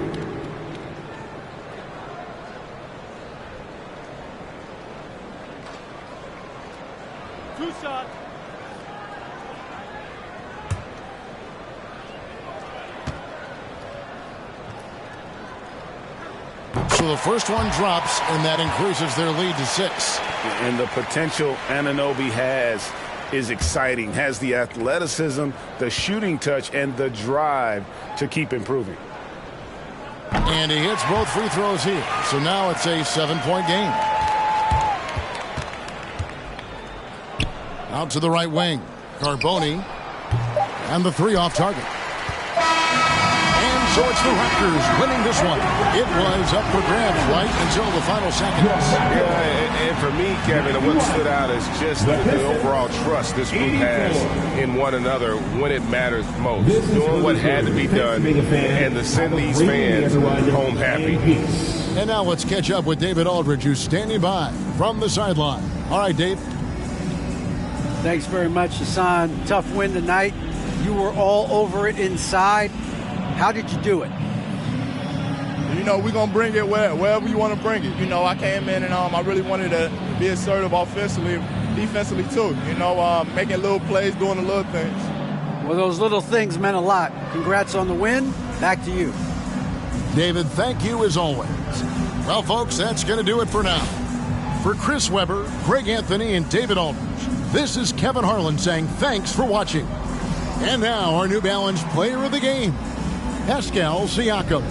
So the first one drops, and that increases their lead to 6. And the potential Anunoby has is exciting. Has the athleticism, the shooting touch, and the drive to keep improving. And he hits both free throws here. So now it's a 7-point game. Out to the right wing. Carboni. And the three off target. And so it's the Raptors winning this one. It was up for grabs right until the final seconds. Yeah, and for me, Kevin, what stood out is just the overall trust this group has in one another when it matters most. Doing what had to be done and to send these fans home happy. And now let's catch up with David Aldridge, who's standing by from the sideline. All right, Dave. Thanks very much, Hassan. Tough win tonight. You were all over it inside. How did you do it? You know, we're going to bring it wherever you want to bring it. You know, I came in and I really wanted to be assertive offensively, defensively too. You know, making little plays, doing the little things. Well, those little things meant a lot. Congrats on the win. Back to you. David, thank you as always. Well, folks, that's going to do it for now. For Chris Webber, Greg Anthony, and David Aldridge, this is Kevin Harlan saying thanks for watching. And now our New Balance player of the game, Pascal Siakam.